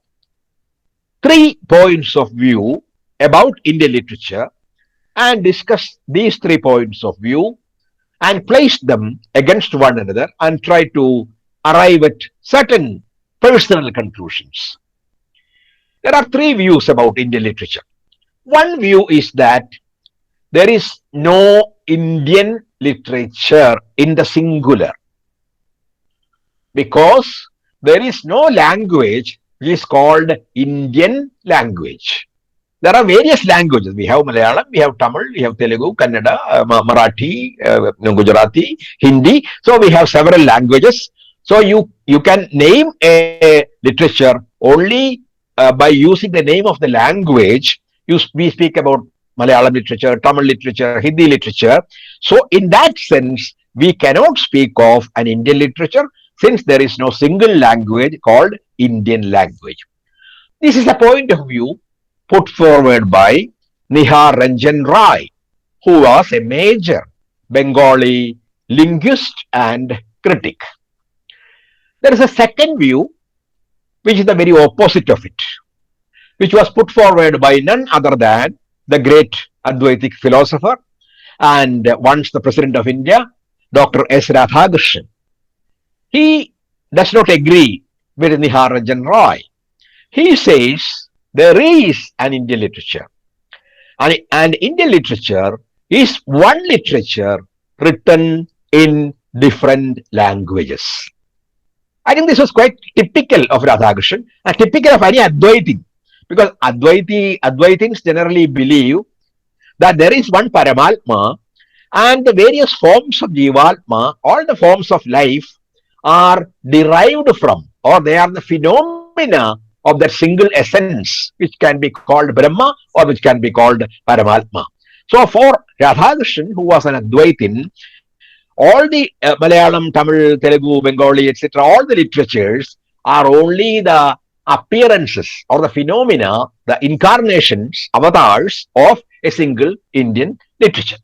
3 points of view about Indian literature and discuss these 3 points of view and place them against one another and try to arrive at certain personal conclusions. There are 3 views about Indian literature. One view is that there is no Indian literature in the singular, because there is no language which is called Indian language. There are various languages. We have Malayalam, we have Tamil, we have Telugu, Kannada, Marathi, Gujarati, Hindi. So we have several languages. So you can name a literature only by using the name of the language. We speak about Malayalam literature, Tamil literature, Hindi literature. So in that sense, we cannot speak of an Indian literature since there is no single language called Indian language. This is a point of view put forward by Nihar Ranjan Rai, who was a major Bengali linguist and critic. There is a second view, which is the very opposite of it, which was put forward by none other than the great Advaitic philosopher and once the President of India, Dr. S. Radhakrishnan. He does not agree with Nihar Ranjan Rai. He says there is an Indian literature, and Indian literature is one literature written in different languages. I think this was quite typical of Radhakrishnan and typical of any Advaiti, because Advaitins generally believe that there is one Paramatma and the various forms of Jivatma, all the forms of life are derived from, or they are the phenomena of that single essence, which can be called Brahma or which can be called Paramatma. So for Radhakrishnan, who was an Advaitin, all the Malayalam, Tamil, Telugu, Bengali, etc., all the literatures are only the appearances or the phenomena, the incarnations, avatars of a single Indian literature.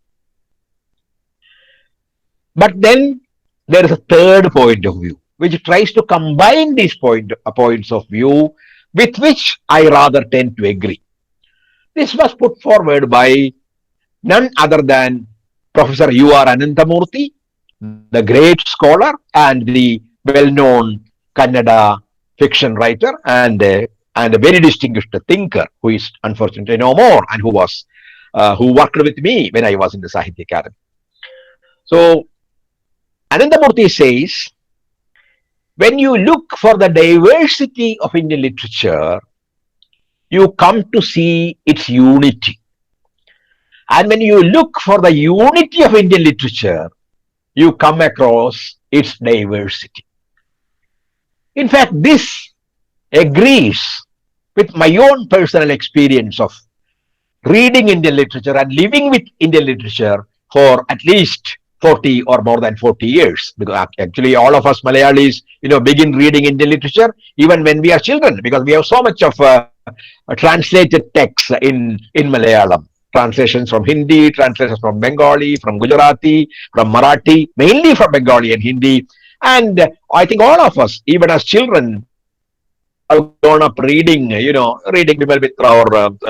But then there is a third point of view, which tries to combine these points of view, with which I rather tend to agree. This was put forward by none other than Professor U.R. Ananthamurthy, the great scholar and the well-known Kannada fiction writer and a very distinguished thinker, who is unfortunately no more and who worked with me when I was in the Sahitya Academy. So Anandamurthy says, when you look for the diversity of Indian literature, you come to see its unity. And when you look for the unity of Indian literature, you come across its diversity. In fact, this agrees with my own personal experience of reading Indian literature and living with Indian literature for at least 40 or more than 40 years. Because actually all of us Malayalis, begin reading Indian literature even when we are children, because we have so much of translated text in Malayalam. Translations from Hindi, translations from Bengali, from Gujarati, from Marathi, mainly from Bengali and Hindi. And I think all of us, even as children, have grown up reading Bimal Mitra or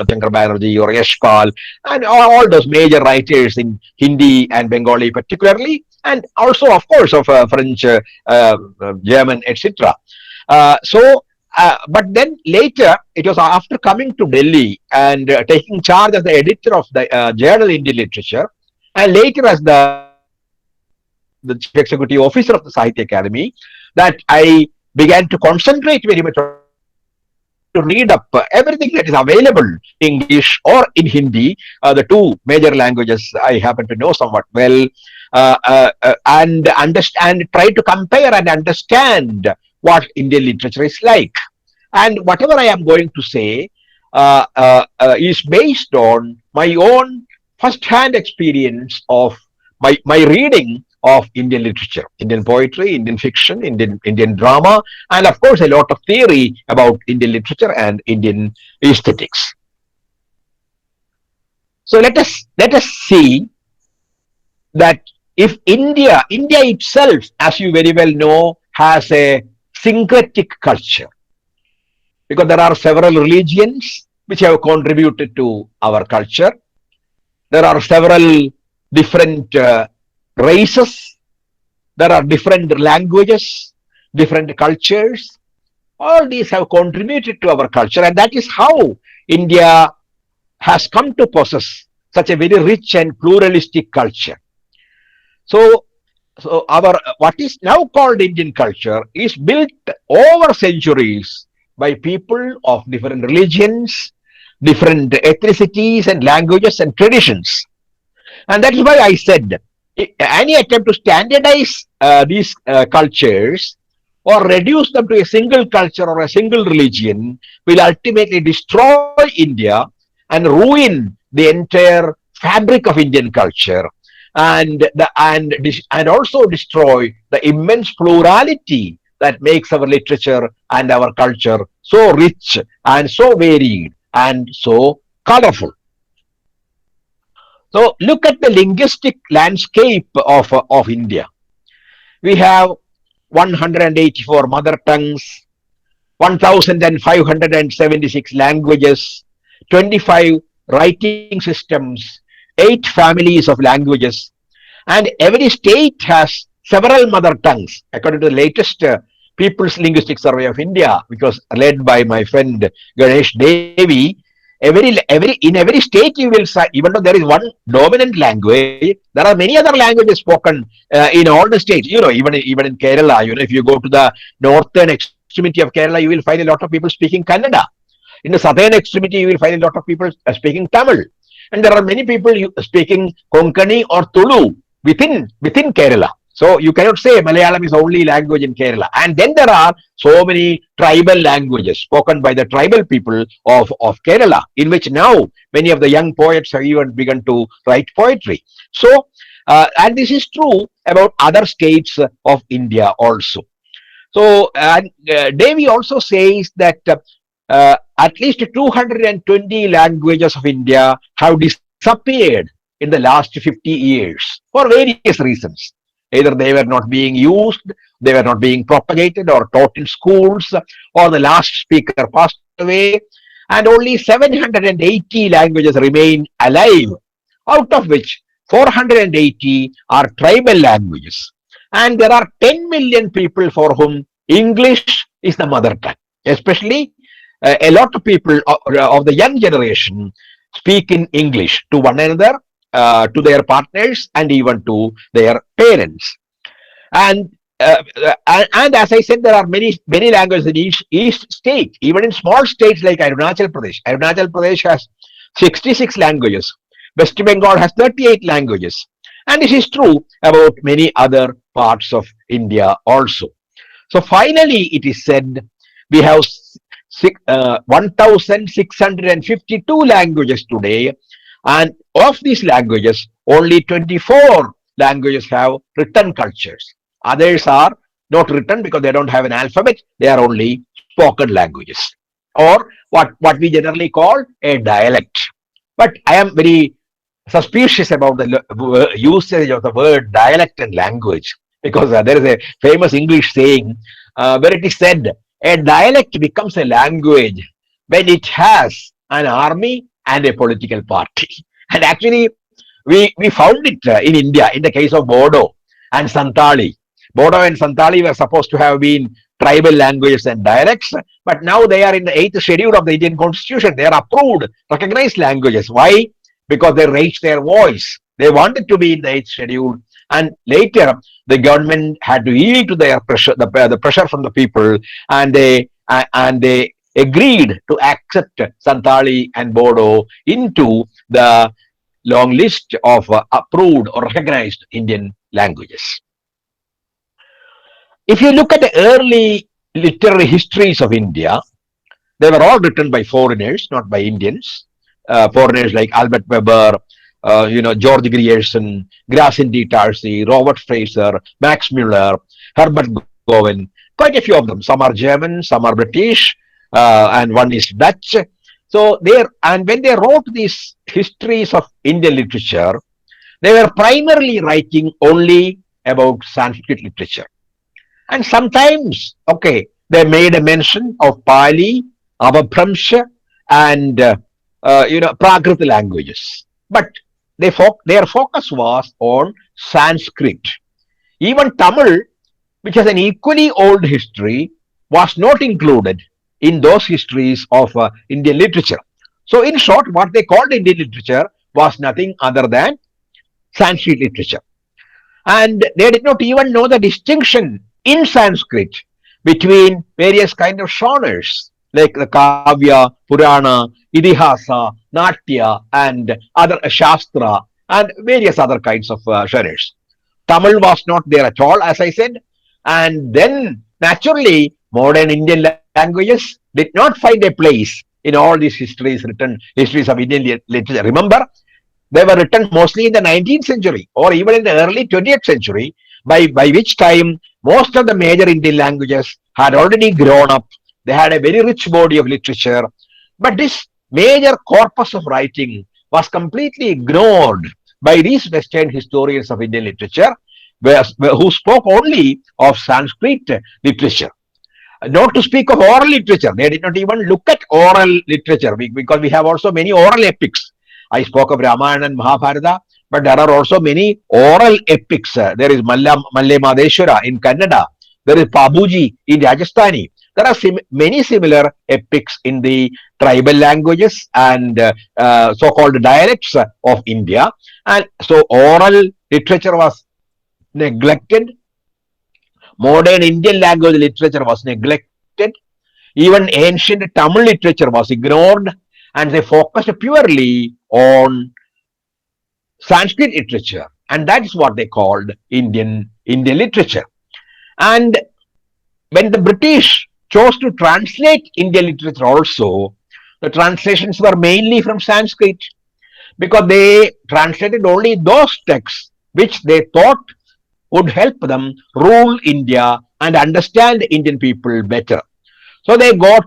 Shankar Banerjee or Yashpal and all those major writers in Hindi and Bengali particularly, and also, of course, of French, German, etc. But then later, it was after coming to Delhi and taking charge as the editor of the journal Indian Literature, and later as the chief executive officer of the Sahitya Academy, that I began to concentrate very much on to read up everything that is available in English or in Hindi, the two major languages I happen to know somewhat well, and understand, try to compare and understand what Indian literature is like. And whatever I am going to say is based on my own first-hand experience of my reading of Indian literature, Indian poetry, Indian fiction, Indian drama, and of course a lot of theory about Indian literature and Indian aesthetics. So let us see that if India itself, as you very well know, has a syncretic culture, because there are several religions which have contributed to our culture. There are several different races, there are different languages, different cultures. All these have contributed to our culture, and that is how India has come to possess such a very rich and pluralistic culture. So our what is now called Indian culture is built over centuries by people of different religions, different ethnicities and languages and traditions. And that is why I said any attempt to standardize these cultures or reduce them to a single culture or a single religion will ultimately destroy India and ruin the entire fabric of Indian culture, and also destroy the immense plurality that makes our literature and our culture so rich and so varied and so colorful. So look at the linguistic landscape of India. We have 184 mother tongues, 1,576 languages, 25 writing systems, 8 families of languages, and every state has several mother tongues. According to the latest People's Linguistic Survey of India, which was led by my friend Ganesh Devi, in every state you will say, even though there is one dominant language, there are many other languages spoken in all the states. Even in Kerala, if you go to the northern extremity of Kerala, you will find a lot of people speaking Kannada. In the southern extremity, you will find a lot of people speaking Tamil, and there are many people speaking Konkani or Tulu within Kerala. So you cannot say Malayalam is only language in Kerala. And then there are so many tribal languages spoken by the tribal people of Kerala, in which now many of the young poets have even begun to write poetry. So, and this is true about other states of India also. So, Devi also says that at least 220 languages of India have disappeared in the last 50 years for various reasons. Either they were not being used, they were not being propagated or taught in schools, or the last speaker passed away, and only 780 languages remain alive, out of which 480 are tribal languages. And there are 10 million people for whom English is the mother tongue. Especially a lot of people of the young generation speak in English to one another to their partners and even to their parents. And and as I said, there are many languages in each state, even in small states like Arunachal Pradesh. Arunachal Pradesh has 66 languages. West Bengal has 38 languages. And this is true about many other parts of India also. So finally, it is said we have 1,652 languages today, and of these languages, only 24 languages have written cultures. Others are not written because they don't have an alphabet. They are only spoken languages, or what we generally call a dialect. But I am very suspicious about the usage of the word dialect and language, because there is a famous English saying where it is said, a dialect becomes a language when it has an army and a political party. And actually, we found it in India in the case of Bodo and Santali. Bodo and Santali were supposed to have been tribal languages and dialects, but now they are in the 8th schedule of the Indian Constitution. They are approved, recognized languages. Why? Because they raised their voice. They wanted to be in the 8th schedule, and later the government had to yield to their pressure, the pressure from the people, and they agreed to accept Santali and Bodo into the long list of approved or recognized Indian languages. If you look at the early literary histories of India, they were all written by foreigners, not by Indians. Foreigners like Albert Weber, George Grierson, Gracien de Tarsi, Robert Fraser, Max Muller, Herbert Gowen, quite a few of them. Some are German, some are British, and one is Dutch. So and when they wrote these histories of Indian literature, they were primarily writing only about Sanskrit literature. And sometimes, they made a mention of Pali, Abhabhramsha, and Prakrit languages. But their focus was on Sanskrit. Even Tamil, which has an equally old history, was not included in those histories of Indian literature. So in short, what they called Indian literature was nothing other than Sanskrit literature. And they did not even know the distinction in Sanskrit between various kinds of genres like the Kavya, Purana, Idihasa, Natya, and other Shastra, and various other kinds of genres. Tamil was not there at all, as I said. And then, naturally, modern Indian languages did not find a place in all these histories of Indian literature. Remember, they were written mostly in the 19th century or even in the early 20th century, by which time most of the major Indian languages had already grown up. They had a very rich body of literature. But this major corpus of writing was completely ignored by these Western historians of Indian literature, who spoke only of Sanskrit literature. Not to speak of oral literature. They did not even look at oral literature, because we have also many oral epics. I spoke of Ramayana and Mahabharata, but there are also many oral epics. There is Malle Madeshwara in Kannada. There is Pabuji in Rajasthani. There are many similar epics in the tribal languages and so-called dialects of India. And so oral literature was neglected. Modern Indian language literature was neglected. Even ancient Tamil literature was ignored, and they focused purely on Sanskrit literature, and that is what they called Indian literature. And when the British chose to translate Indian literature also, the translations were mainly from Sanskrit, because they translated only those texts which they thought would help them rule India and understand the Indian people better. So they got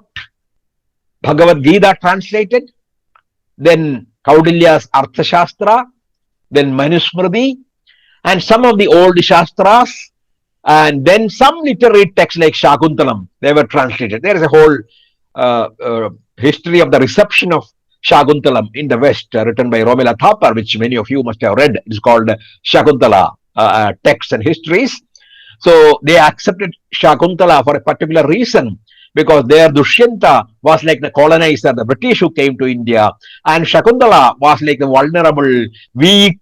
Bhagavad Gita translated, then Kaudilya's Arthashastra, then Manusmriti, and some of the old Shastras, and then some literary texts like Shakuntalam, they were translated. There is a whole history of the reception of Shakuntalam in the West, written by Romila Thapar, which many of you must have read. It is called Shakuntala Texts and Histories. So they accepted Shakuntala for a particular reason, because there Dushyanta was like the colonizer, the British who came to India, and Shakuntala was like the vulnerable, weak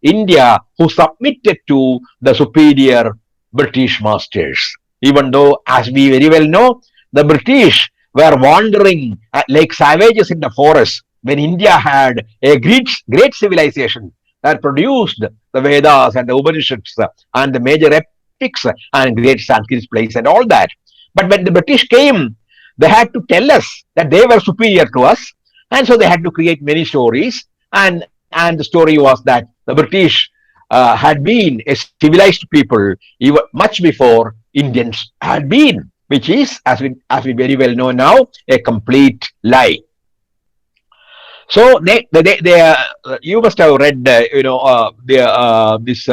India who submitted to the superior British masters. Even though, as we very well know, the British were wandering like savages in the forest when India had a great civilization that produced the Vedas and the Upanishads and the major epics and great Sanskrit plays and all that. But when the British came, they had to tell us that they were superior to us, and so they had to create many stories. And the story was that the British had been a civilized people even much before Indians had been, which is, as we very well know now, a complete lie. So you must have read, this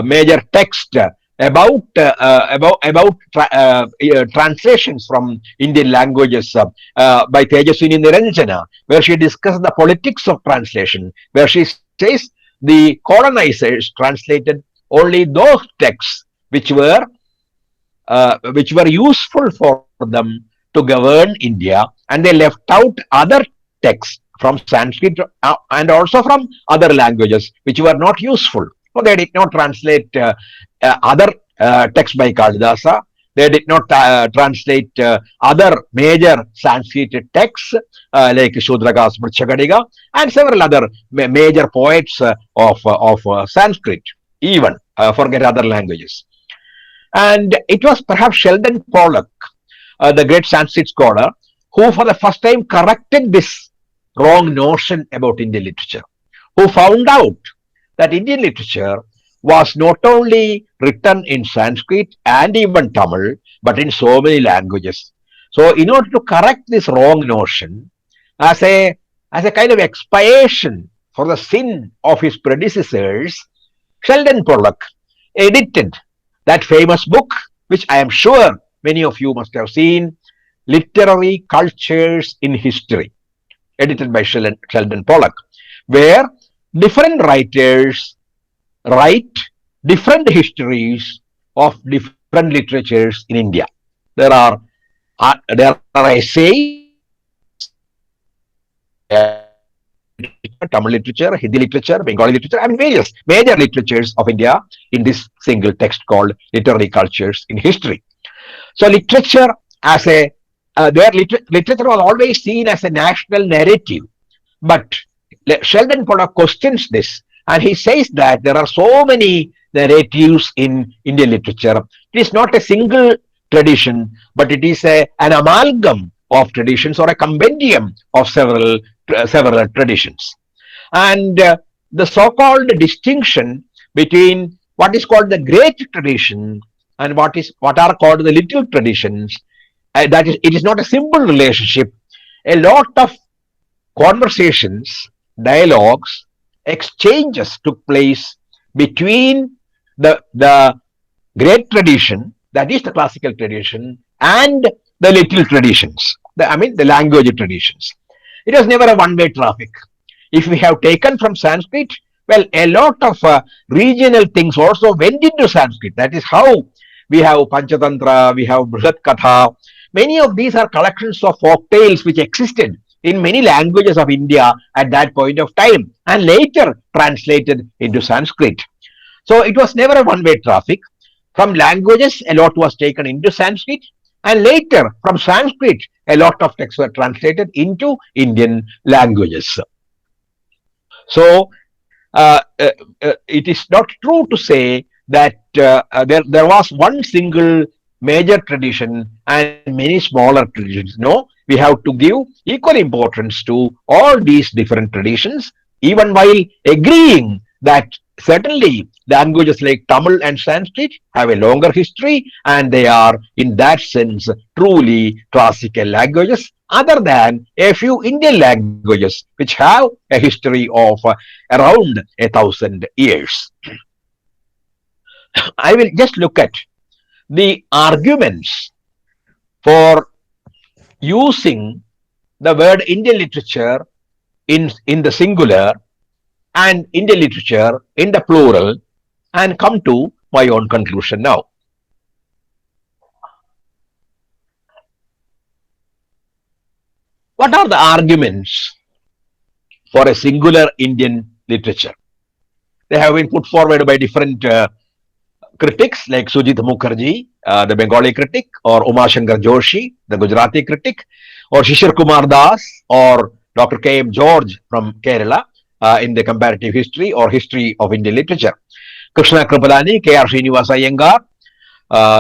major text about translations from Indian languages by Tejaswini Niranjana, where she discussed the politics of translation, where she says the colonizers translated only those texts which were useful for them to govern India, and they left out other texts from Sanskrit and also from other languages which were not useful. So they did not translate other texts by Kalidasa. They did not translate other major Sanskrit texts like Shudraka, Smrtchakadiga, and several other major poets of Sanskrit, even forget other languages. And it was perhaps Sheldon Pollock, the great Sanskrit scholar, who for the first time corrected this wrong notion about Indian literature, who found out that Indian literature was not only written in Sanskrit and even Tamil, but in so many languages. So in order to correct this wrong notion, as a kind of expiation for the sin of his predecessors, Sheldon Pollock edited that famous book, which I am sure many of you must have seen, Literary Cultures in History, edited by Sheldon Pollock, where different writers write different histories of different literatures in India. There are essays, Tamil literature, Hindi literature, Bengali literature, I mean various major literatures of India in this single text called Literary Cultures in History. So literature as literature was always seen as a national narrative, but Sheldon Pollock questions this, and he says that there are so many narratives in Indian literature. It is not a single tradition, but it is an amalgam of traditions or a compendium of several traditions. And the so-called distinction between what is called the great tradition and what are called the little traditions, that is, it is not a simple relationship. A lot of conversations, dialogues, exchanges took place between the great tradition, that is the classical tradition, and the little traditions, the language traditions. It was never a one-way traffic. If we have taken from Sanskrit, well, a lot of regional things also went into Sanskrit. That is how we have Panchatantra, we have Brihat Katha. Many of these are collections of folk tales which existed in many languages of India at that point of time and later translated into Sanskrit. So it was never a one-way traffic. From languages, a lot was taken into Sanskrit, and later from Sanskrit, a lot of texts were translated into Indian languages. So it is not true to say that there was one single major tradition and many smaller traditions. No, we have to give equal importance to all these different traditions, even while agreeing that certainly languages like Tamil and Sanskrit have a longer history and they are in that sense truly classical languages, other than a few Indian languages which have a history of around 1,000 years. I will just look at the arguments for using the word Indian literature in the singular and Indian literature in the plural and come to my own conclusion now. what are the arguments for a singular Indian literature? They have been put forward by different critics like Sujit Mukherjee, the Bengali critic, or Umashankar Joshi, the Gujarati critic, or Shishir Kumar Das, or Dr. K.M. George from Kerala in the comparative history or history of Indian literature. Krishna Kripalani, K.R. Srinivasa Iyengar,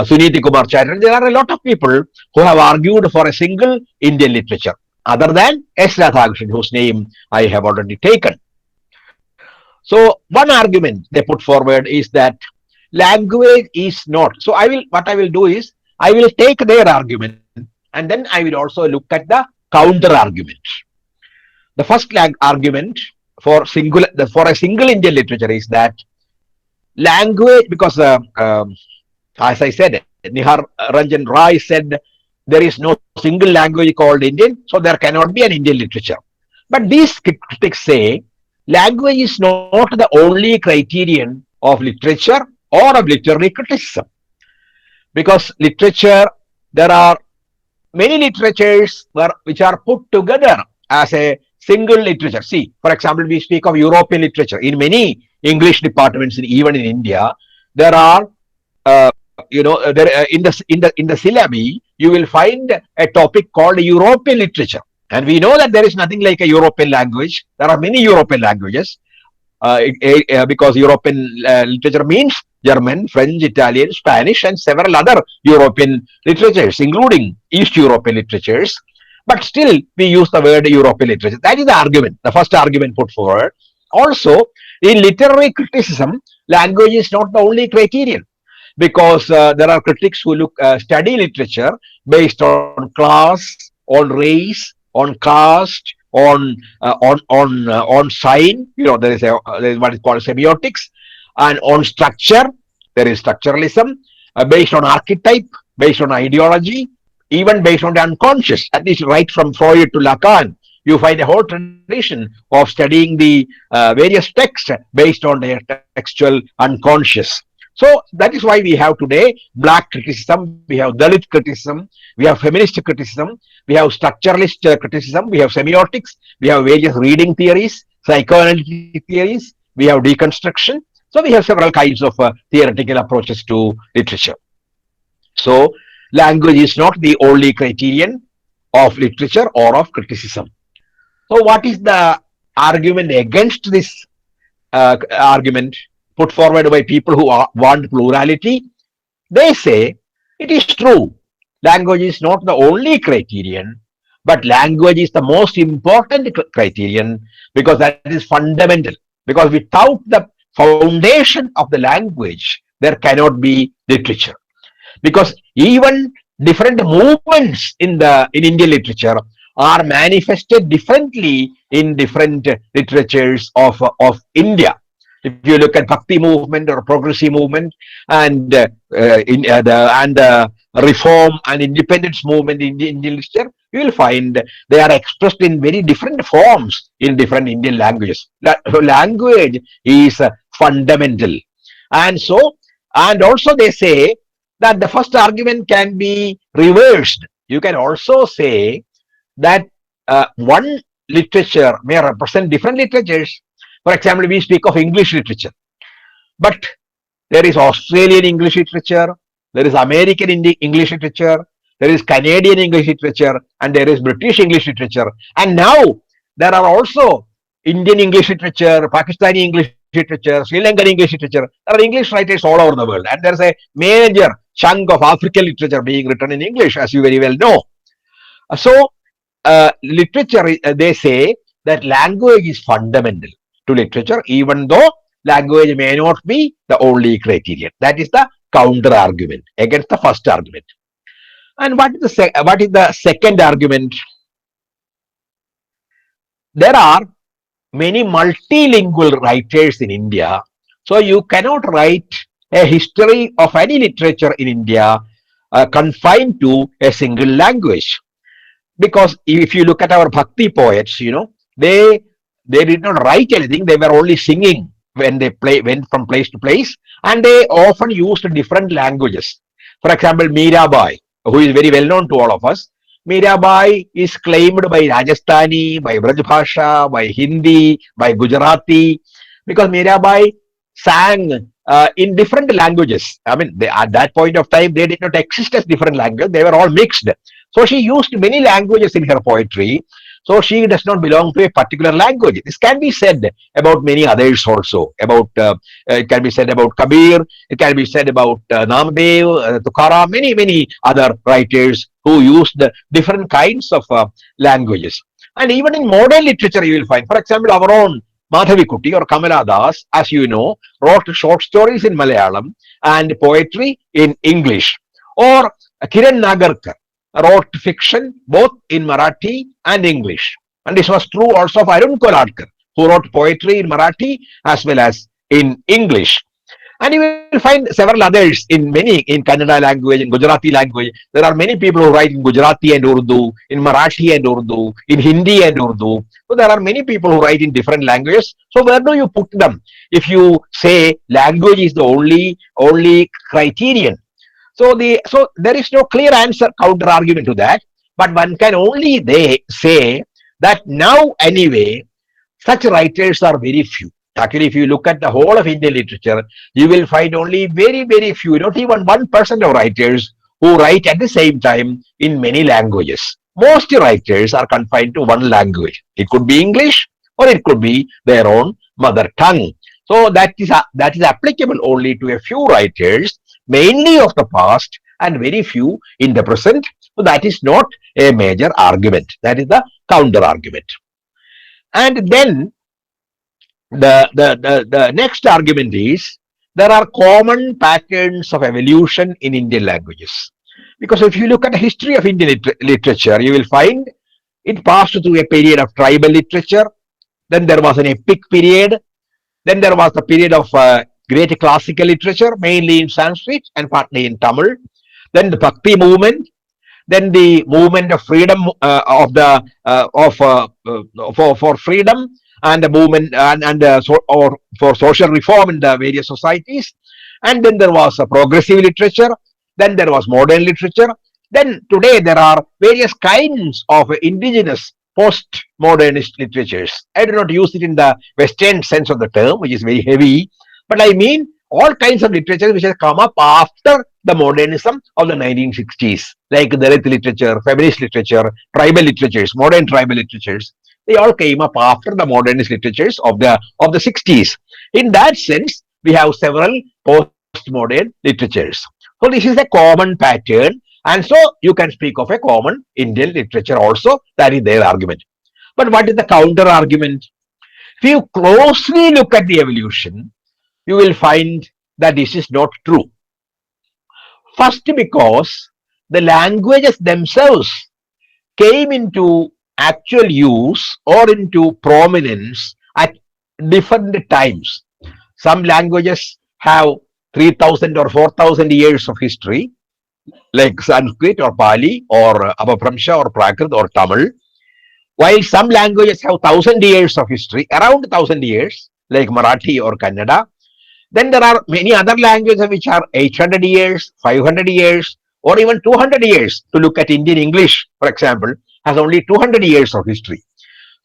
Suniti Kumar Chatterjee. There are a lot of people who have argued for a single Indian literature other than S. Radhakrishnan, whose name I have already taken. So one argument they put forward is that language is not. So what I will do is I will take their argument and then I will also look at the counter argument. The first argument for a single Indian literature is that language, because as I said, Nihar Ranjan Rai said there is no single language called Indian, so there cannot be an Indian literature. But these critics say language is not the only criterion of literature or of literary criticism. Because literature, there are many literatures which are put together as a single literature. See, for example, we speak of European literature. In many English departments, even in India, there are in the syllabi, you will find a topic called European literature. And we know that there is nothing like a European language. There are many European languages because European literature means German, French, Italian, Spanish, and several other European literatures, including East European literatures. But still, we use the word European literature. That is the argument, the first argument put forward. Also, in literary criticism, language is not the only criterion, because there are critics who study literature based on class, on race, on caste, on sign. There is what is called semiotics, and on structure. There is structuralism based on archetype, based on ideology, even based on the unconscious. At least right from Freud to Lacan, you find a whole tradition of studying the various texts based on their textual unconscious. So that is why we have today black criticism, we have Dalit criticism, we have feminist criticism, we have structuralist criticism, we have semiotics, we have various reading theories, psychoanalytic theories, we have deconstruction. So we have several kinds of theoretical approaches to literature. So language is not the only criterion of literature or of criticism. So what is the argument against this argument put forward by people who want plurality? They say it is true. Language is not the only criterion, but language is the most important criterion because that is fundamental. Because without the foundation of the language, there cannot be literature. Because even different movements in Indian literature are manifested differently in different literatures of India. If you look at Bhakti movement or progressive movement and the reform and independence movement in Indian literature, you will find they are expressed in very different forms in different Indian languages. Language is fundamental. And also they say that the first argument can be reversed. You can also say that one literature may represent different literatures. For example, we speak of English literature, but there is Australian English literature, there is American English literature, there is Canadian English literature, and there is British English literature. And now there are also Indian English literature, Pakistani English literature, Sri Lankan English literature. There are English writers all over the world, and there is a major chunk of African literature being written in English, as you very well know. So literature, they say that language is fundamental to literature, even though language may not be the only criterion. That is the counter argument against the first argument. And what is the second argument? There are many multilingual writers in India, so you cannot write a history of any literature in India confined to a single language. Because if you look at our Bhakti poets, they did not write anything, they were only singing when they went from place to place, and they often used different languages. For example, Mirabai, who is very well known to all of us, Mirabai is claimed by Rajasthani, by Braj Bhasha, by Hindi, by Gujarati, because Mirabai sang in different languages. I mean, at that point of time, they did not exist as different languages. They were all mixed. So she used many languages in her poetry. So she does not belong to a particular language. This can be said about many others also. It can be said about Kabir. It can be said about Namdev, Tukaram, many other writers who used different kinds of languages. And even in modern literature, you will find, for example, our own Madhavi or Kamala Das, as you know, wrote short stories in Malayalam and poetry in English. Or Kiran Nagarkar wrote fiction both in Marathi and English. And this was true also of Arun Koladkar, who wrote poetry in Marathi as well as in English. And you will find several others in Kannada language, in Gujarati language. There are many people who write in Gujarati and Urdu, in Marathi and Urdu, in Hindi and Urdu. So there are many people who write in different languages. So where do you put them? If you say language is the only criterion. So there is no clear answer, counter argument to that. But one can only say that now anyway, such writers are very few. Actually, if you look at the whole of Indian literature, you will find only very few, not even 1% of writers who write at the same time in many languages. Most writers are confined to one language. It could be English or it could be their own mother tongue. So that is applicable only to a few writers, mainly of the past and very few in the present. So that is not a major argument. That is the counter argument. And then the next argument is there are common patterns of evolution in Indian languages. Because if you look at the history of Indian literature, you will find it passed through a period of tribal literature. Then there was an epic period. Then there was the period of great classical literature, mainly in Sanskrit and partly in Tamil. Then the Bhakti movement. Then the movement of freedom for freedom and the movement or for social reform in the various societies. And then there was a progressive literature. Then there was modern literature. Then today there are various kinds of indigenous post-modernist literatures. I do not use it in the Western sense of the term, which is very heavy, but I mean all kinds of literature which has come up after the modernism of the 1960s, like Dalit literature, feminist literature, tribal literatures, modern tribal literatures. They all came up after the modernist literatures of the 60s. In that sense, we have several postmodern literatures. So this is a common pattern, and so you can speak of a common Indian literature also. That is their argument. But what is the counter argument? If you closely look at the evolution, you will find that this is not true. First, because the languages themselves came into actual use or into prominence at different times. Some languages have 3,000 or 4,000 years of history, like Sanskrit or Pali or Abhapramsha or Prakrit or Tamil, while some languages have 1,000 years of history, around 1,000 years, like Marathi or Kannada. Then there are many other languages which are 800 years, 500 years, or even 200 years. To look at Indian English, for example, has only 200 years of history.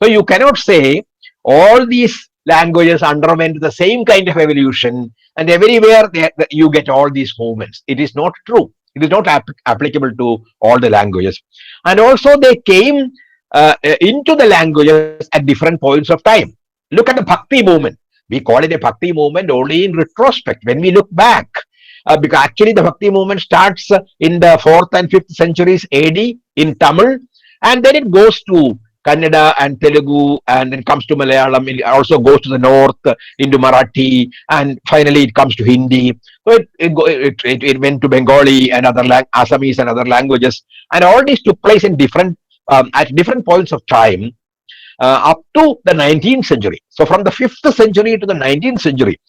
So you cannot say all these languages underwent the same kind of evolution and everywhere you get all these movements. It is not true. It is not applicable to all the languages. And also they came into the languages at different points of time. Look at the Bhakti movement. We call it a Bhakti movement only in retrospect, when we look back. Because actually the Bhakti movement starts in the 4th and 5th centuries AD in Tamil, and then it goes to Kannada and Telugu, and then comes to Malayalam. It also goes to the north into Marathi, and finally it comes to Hindi. So it went to Bengali and other Assamese and other languages, and all this took place in different at different points of time up to the 19th century. So from the 5th century to the 19th century,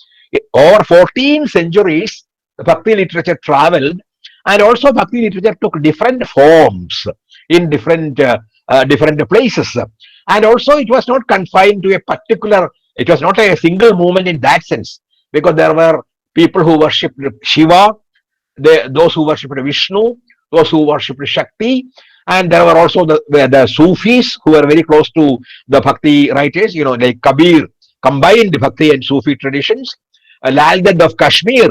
over 14 centuries, the Bhakti literature traveled, and also Bhakti literature took different forms in different places. And also it was not confined to a particular, it was not a single movement in that sense, because there were people who worshipped Shiva, those who worshipped Vishnu, those who worshipped Shakti, And there were also the Sufis who were very close to the Bhakti writers, like Kabir combined Bhakti and Sufi traditions. Lal Ded of Kashmir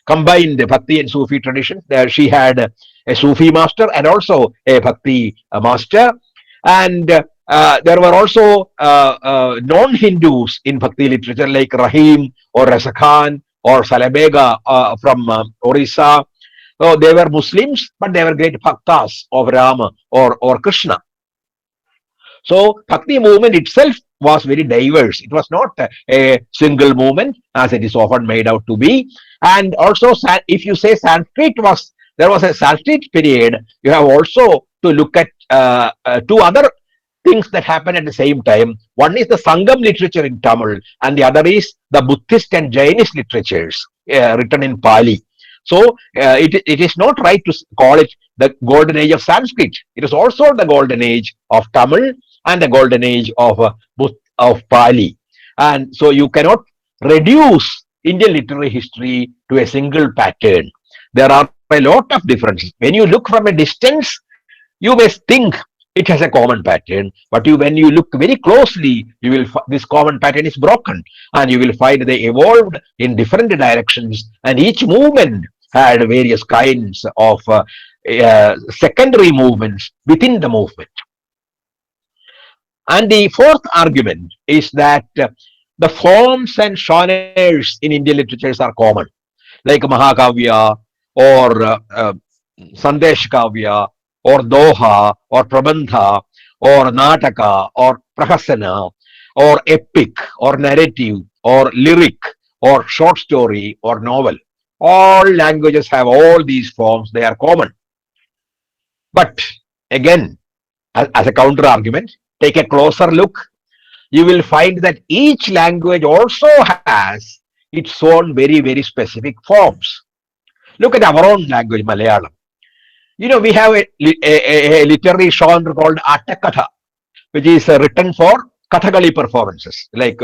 combined Bhakti and Sufi traditions. She had a Sufi master and also a Bhakti master. And there were also non-Hindus in Bhakti literature like Rahim or Rasa Khan or Salabega from Orissa. So they were Muslims, but they were great bhaktas of Rama or Krishna. So Bhakti movement itself was very diverse. It was not a single movement as it is often made out to be. And also, if you say there was a Sanskrit period, you have also to look at two other things that happen at the same time. One is the Sangam literature in Tamil, and the other is the Buddhist and Jainist literatures written in Pali. So it is not right to call it the golden age of Sanskrit. It is also the golden age of Tamil and the golden age of Pali. And so you cannot reduce Indian literary history to a single pattern. There are a lot of differences. When you look from a distance, you may think it has a common pattern, but when you look very closely, this common pattern is broken, and you will find they evolved in different directions, and each movement had various kinds of secondary movements within the movement. And the fourth argument is that the forms and genres in Indian literatures are common, like Mahakavya or Sandesh Kavya or Doha or Prabandha or Nataka or Prahasana or epic or narrative or lyric or short story or novel. All languages have all these forms, they are common. But again, as a counter argument, take a closer look, you will find that each language also has its own very, very specific forms. Look at our own language, Malayalam. We have a literary genre called Attakatha, which is written for Kathakali performances. Like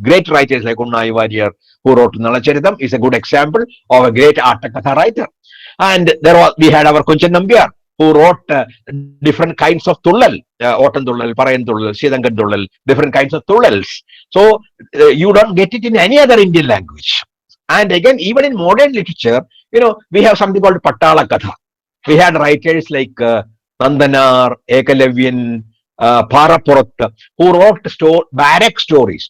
great writers like Unnai Warrior, who wrote Nalacharitam, is a good example of a great Attakatha writer. And we had our Kunchan Nambiar, who wrote different kinds of Tullal, Otan Tullal, Parayan Tullal, Sidangan Tullal, different kinds of Tullals. So you don't get it in any other Indian language. And again, even in modern literature, we have something called Patala Katha. We had writers like Nandanar, Ekalavyan, Parapurat, who wrote barrack stories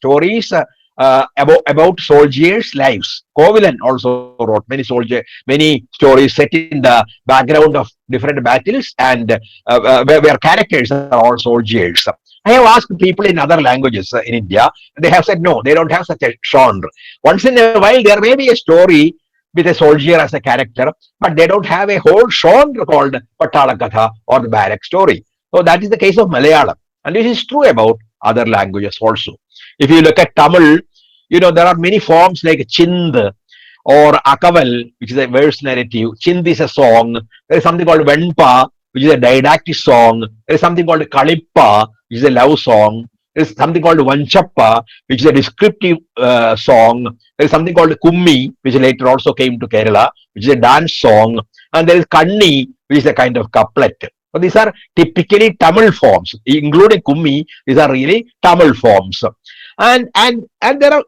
about soldiers' lives. Kovilan also wrote many stories set in the background of different battles and where characters are all soldiers. I have asked people in other languages in India, they have said no, they don't have such a genre. Once in a while, there may be a story with a soldier as a character, but they don't have a whole genre called Patala Katha or the barrack story. So that is the case of Malayalam. And this is true about other languages also. If you look at Tamil, there are many forms like Chind or Akaval, which is a verse narrative. Chind is a song. There is something called Venpa, which is a didactic song. There is something called Kalippa, which is a love song. There is something called Vanchappa, which is a descriptive song. There is something called Kummi, which later also came to Kerala, which is a dance song. And there is Kanni, which is a kind of couplet. So these are typically Tamil forms, including Kummi. These are really Tamil forms. And there are,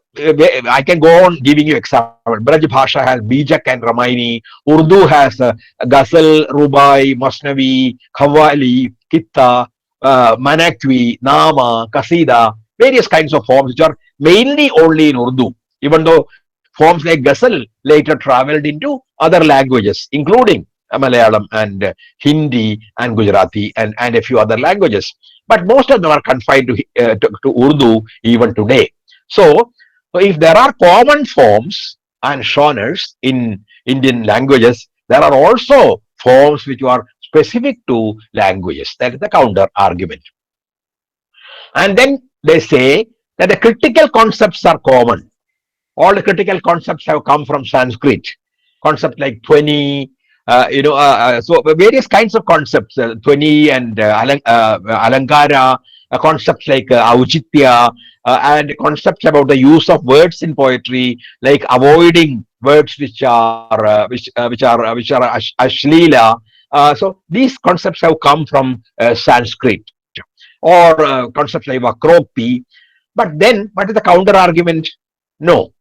I can go on giving you examples. Braj Bhasha has Bijak and Ramayani. Urdu has Ghazal, Rubai, Masnavi, Khawali, Kitta, Manakwi, Nama, Kasida, various kinds of forms which are mainly only in Urdu, even though forms like Ghazal later traveled into other languages, including Malayalam and Hindi and Gujarati and a few other languages. But most of them are confined to Urdu even today. So if there are common forms and genres in Indian languages, there are also forms which are specific to languages. That is the counter argument. And then they say that the critical concepts are common. All the critical concepts have come from Sanskrit. Concepts like Dhwani, so various kinds of concepts, Dhwani and Alankara, concepts like Aujitya, and concepts about the use of words in poetry, like avoiding words which are Ashlila, So these concepts have come from Sanskrit or concepts like Vakropi. But then, what is the counter argument? No.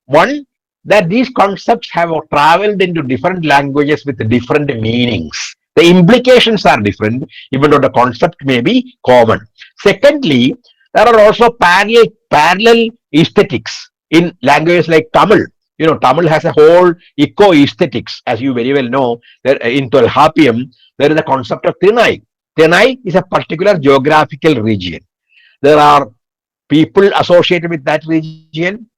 One, that these concepts have traveled into different languages with different meanings. The implications are different, even though the concept may be common. Secondly, there are also parallel aesthetics in languages like Tamil. You know, Tamil has a whole eco-aesthetics, as you very well know. That in Tolhapiam, there is a concept of Thinai. Thinai is a particular geographical region. There are people associated with that region.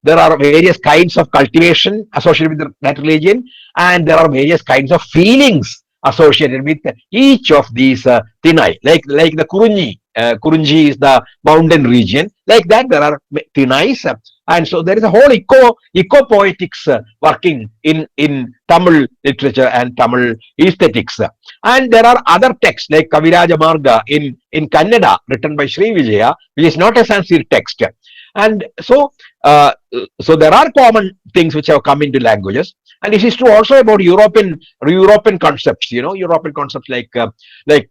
There are various kinds of cultivation associated with that region, and there are various kinds of feelings associated with each of these Thinai. Like the Kurunji. Kurunji is the mountain region. Like that, there are Thinais. And so there is a whole eco-poetics working in Tamil literature and Tamil aesthetics. And there are other texts like Kaviraja Marga in Kannada, written by Sri Vijaya, which is not a Sanskrit text. And so there are common things which have come into languages. And this is true also about European concepts, European concepts like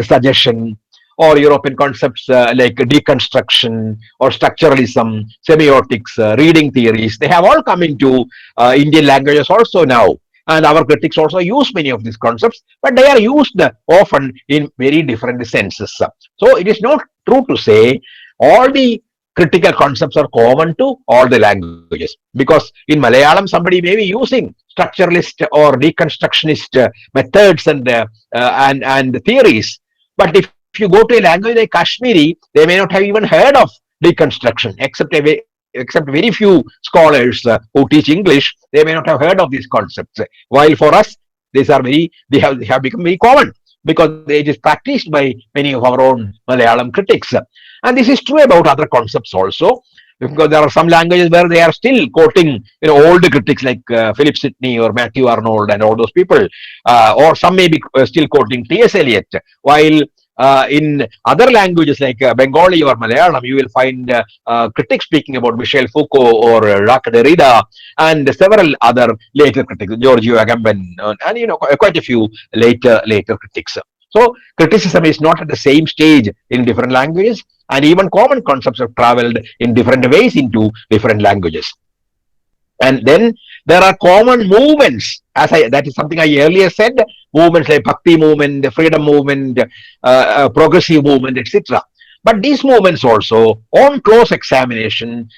suggestion, or European concepts like deconstruction or structuralism, semiotics, reading theories. They have all come into Indian languages also now. And our critics also use many of these concepts, but they are used often in very different senses. So it is not true to say all the critical concepts are common to all the languages, because in Malayalam somebody may be using structuralist or deconstructionist methods and theories, but if you go to a language like Kashmiri, they may not have even heard of deconstruction, except very few scholars who teach English. They may not have heard of these concepts. While for us, they have become very common, because it is practiced by many of our own Malayalam critics. And this is true about other concepts also, because there are some languages where they are still quoting old critics like Philip Sidney or Matthew Arnold and all those people, or some may be still quoting T.S. Eliot, while in other languages like Bengali or Malayalam, you will find critics speaking about Michel Foucault or Jacques Derrida and several other later critics, Giorgio Agamben, and quite a few later critics. So criticism is not at the same stage in different languages, and even common concepts have traveled in different ways into different languages. And then there are common movements, that is something I earlier said, movements like Bhakti movement, the freedom movement, progressive movement, etc. But these movements also, on close examination,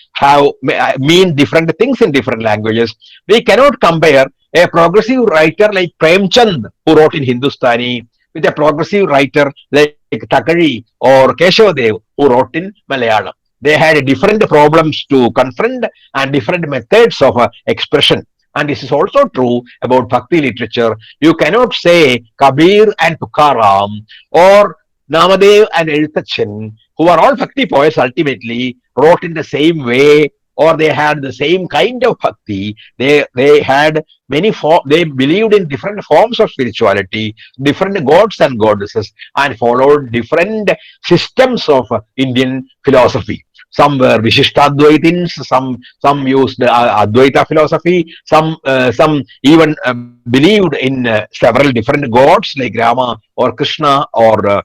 mean different things in different languages. We cannot compare a progressive writer like Premchand, who wrote in Hindustani, with a progressive writer like Thakazhi or Keshav, who wrote in Malayalam. They had different problems to confront and different methods of expression. And this is also true about Bhakti literature. You cannot say Kabir and Tukaram or Namadev and Elthachan, who are all Bhakti poets, ultimately wrote in the same way, or they had the same kind of Bhakti. They had they believed in different forms of spirituality, different gods and goddesses, and followed different systems of Indian philosophy. Some were Vishishtadvaitins, some used Advaita philosophy, some even believed in several different gods like Rama or Krishna or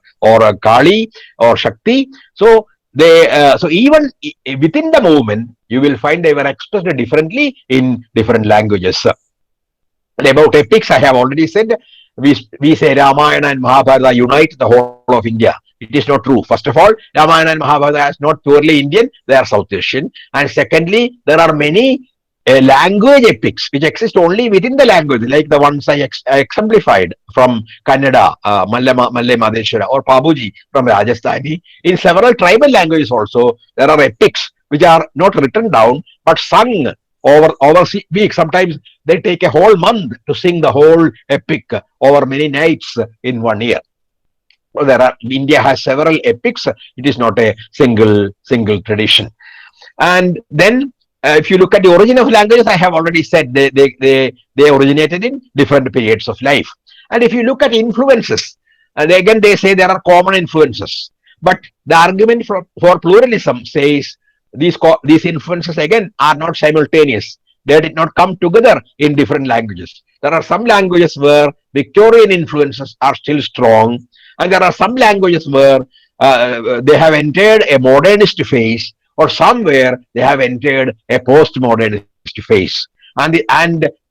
Kali or Shakti. So so even within the movement, you will find they were expressed differently in different languages. And about epics, I have already said, we say Ramayana and Mahabharata unite the whole of India. It is not true. First of all, Ramayana and Mahabharata are not purely Indian, they are South Asian. And secondly, there are many language epics which exist only within the language, like the ones I exemplified from Kannada, Malle Madheshwara, or Pabuji from Rajasthani. In several tribal languages also, there are epics which are not written down but sung over weeks. Sometimes they take a whole month to sing the whole epic over many nights in 1 year. Well, India has several epics. It is not a single tradition. And then if you look at the origin of languages, I have already said they originated in different periods of life. And if you look at influences, and again they say there are common influences. But the argument for pluralism says these influences again are not simultaneous. they did not come together in different languages. There are some languages where Victorian influences are still strong, and there are some languages where they have entered a modernist phase, or somewhere they have entered a postmodernist phase. And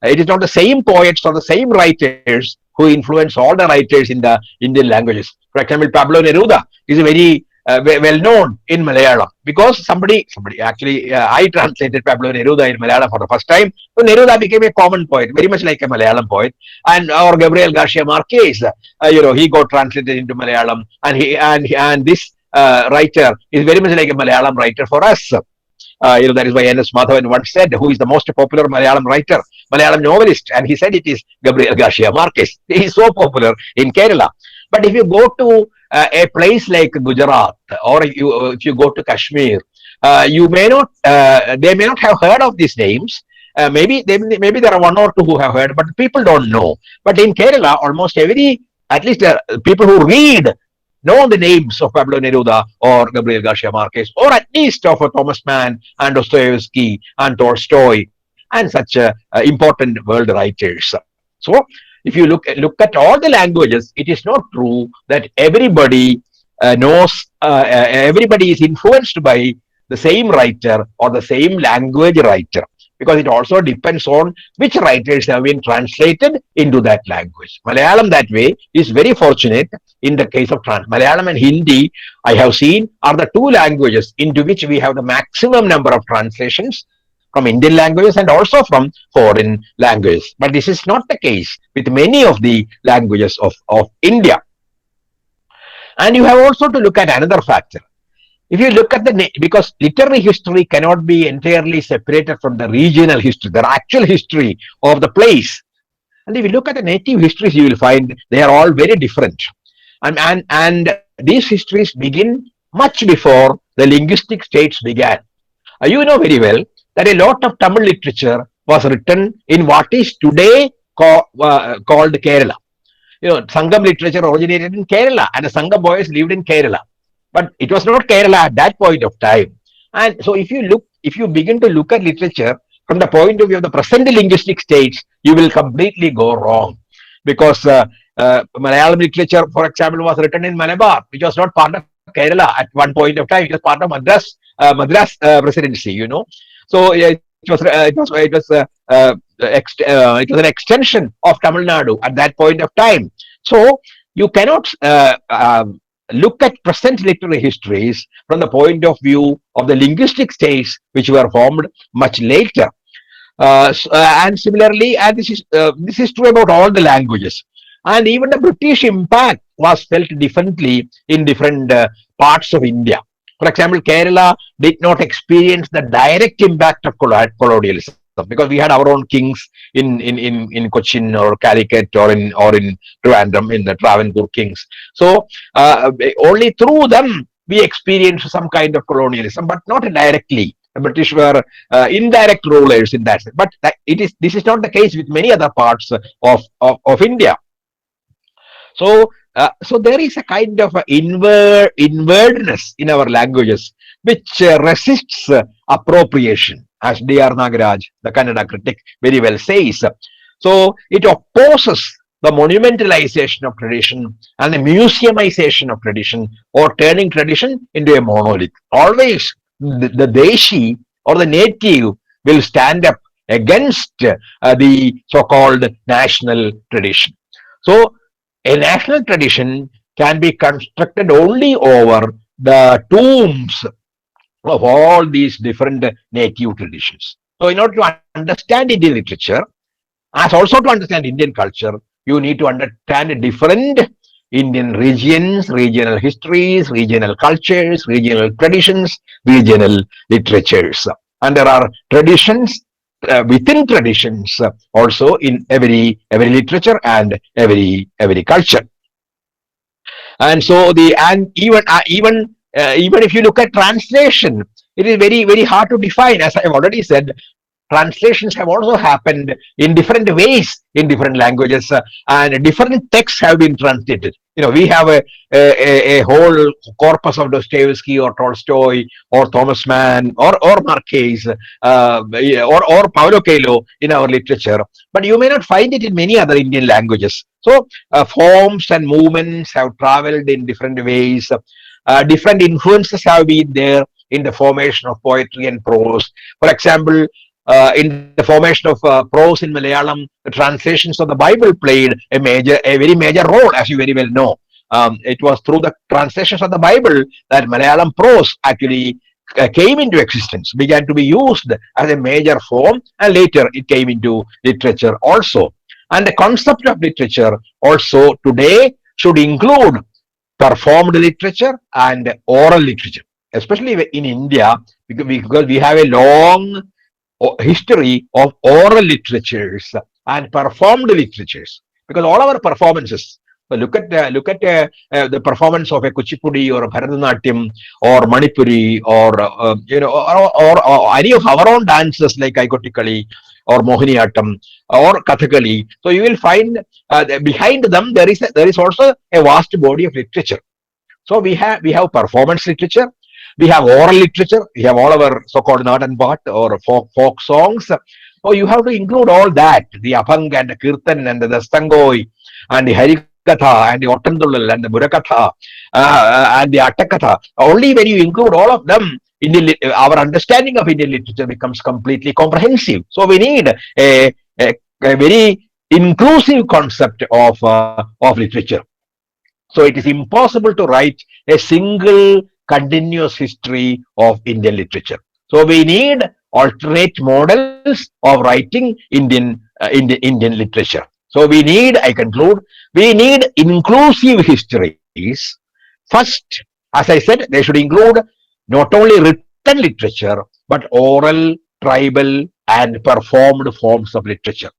it is not the same poets or the same writers who influence all the writers in the Indian languages. For example, Pablo Neruda is very well known in Malayalam because somebody actually, I translated Pablo Neruda in Malayalam for the first time. So Neruda became a common poet, very much like a Malayalam poet. And our Gabriel Garcia Marquez, he got translated into Malayalam, and this writer is very much like a Malayalam writer for us. That is why N.S. Madhavan once said, who is the most popular Malayalam writer, Malayalam novelist, and he said it is Gabriel Garcia Marquez. He is so popular in Kerala. But if you go to a place like Gujarat, or if you go to Kashmir, you may not, they may not have heard of these names. Maybe there are one or two who have heard, but people don't know. But in Kerala, almost at least people who read know the names of Pablo Neruda or Gabriel Garcia Marquez, or at least of Thomas Mann and Dostoevsky and Tolstoy and such important world writers. So, if you look at all the languages, it is not true that everybody knows, everybody is influenced by the same writer or the same language writer, because it also depends on which writers have been translated into that language. Malayalam that way is very fortunate in the case of Malayalam and Hindi, I have seen, are the two languages into which we have the maximum number of translations from Indian languages and also from foreign languages. But this is not the case with many of the languages of India. And you have also to look at another factor. If you look at because literary history cannot be entirely separated from the regional history, the actual history of the place. And if you look at the native histories, you will find they are all very different. And these histories begin much before the linguistic states began. You know very well that a lot of Tamil literature was written in what is today called Kerala. Sangam literature originated in Kerala, and the Sangam boys lived in Kerala. But it was not Kerala at that point of time. And so if you begin to look at literature from the point of view of the present linguistic states, you will completely go wrong. Because Malayalam literature, for example, was written in Malabar, which was not part of Kerala at one point of time. It was part of Madras presidency, So it was an extension of Tamil Nadu at that point of time. So you cannot look at present literary histories from the point of view of the linguistic states which were formed much later. And similarly, and this is true about all the languages. And even the British impact was felt differently in different parts of India. For example, Kerala did not experience the direct impact of colonialism because we had our own kings in Cochin or Calicut or in Trivandrum, in the Travancore kings. So only through them we experienced some kind of colonialism, but not directly. The British were indirect rulers in that sense. But this is not the case with many other parts of India. So there is a kind of inwardness in our languages which resists appropriation, as D.R. Nagaraj, the Kannada critic, very well says. So it opposes the monumentalization of tradition and the museumization of tradition, or turning tradition into a monolith. Always the Deshi or the native will stand up against the so-called national tradition. So a national tradition can be constructed only over the tombs of all these different native traditions. So in order to understand Indian literature, as also to understand Indian culture, you need to understand different Indian regions, regional histories, regional cultures, regional traditions, regional literatures. And there are traditions within traditions also in every literature and every culture. And so even if you look at translation, it is very, very hard to define. As I have already said, translations have also happened in different ways in different languages, and different texts have been translated. We have a whole corpus of Dostoevsky or Tolstoy or Thomas Mann or Marquez or Paulo Coelho in our literature, but you may not find it in many other Indian languages. So forms and movements have traveled in different ways. Different influences have been there in the formation of poetry and prose. For example, in the formation of prose in Malayalam, the translations of the Bible played a very major role, as you very well know. It was through the translations of the Bible that Malayalam prose actually came into existence, began to be used as a major form, and later it came into literature also. And the concept of literature also today should include performed literature and oral literature, especially in India, because we have a long history of oral literatures and performed literatures. Because all our performances, look at the performance of a Kuchipudi or a Bharatanatyam or Manipuri or any of our own dances like Kaikotikali or Mohiniyattam or Kathakali. So you will find behind them there is also a vast body of literature. So we have performance literature, we have oral literature, we have all our so-called Nadanpat or folk songs. So you have to include all that, the Abhang and the Kirtan and the Dastangoi and the Harikatha and the Ottandullal and the Murakatha and the Attakatha. Only when you include all of them, our understanding of Indian literature becomes completely comprehensive. So we need a very inclusive concept of literature. So it is impossible to write a single continuous history of Indian literature. So we need alternate models of writing Indian literature. So we need, I conclude, we need inclusive histories. First, as I said, they should include not only written literature, but oral, tribal, and performed forms of literature.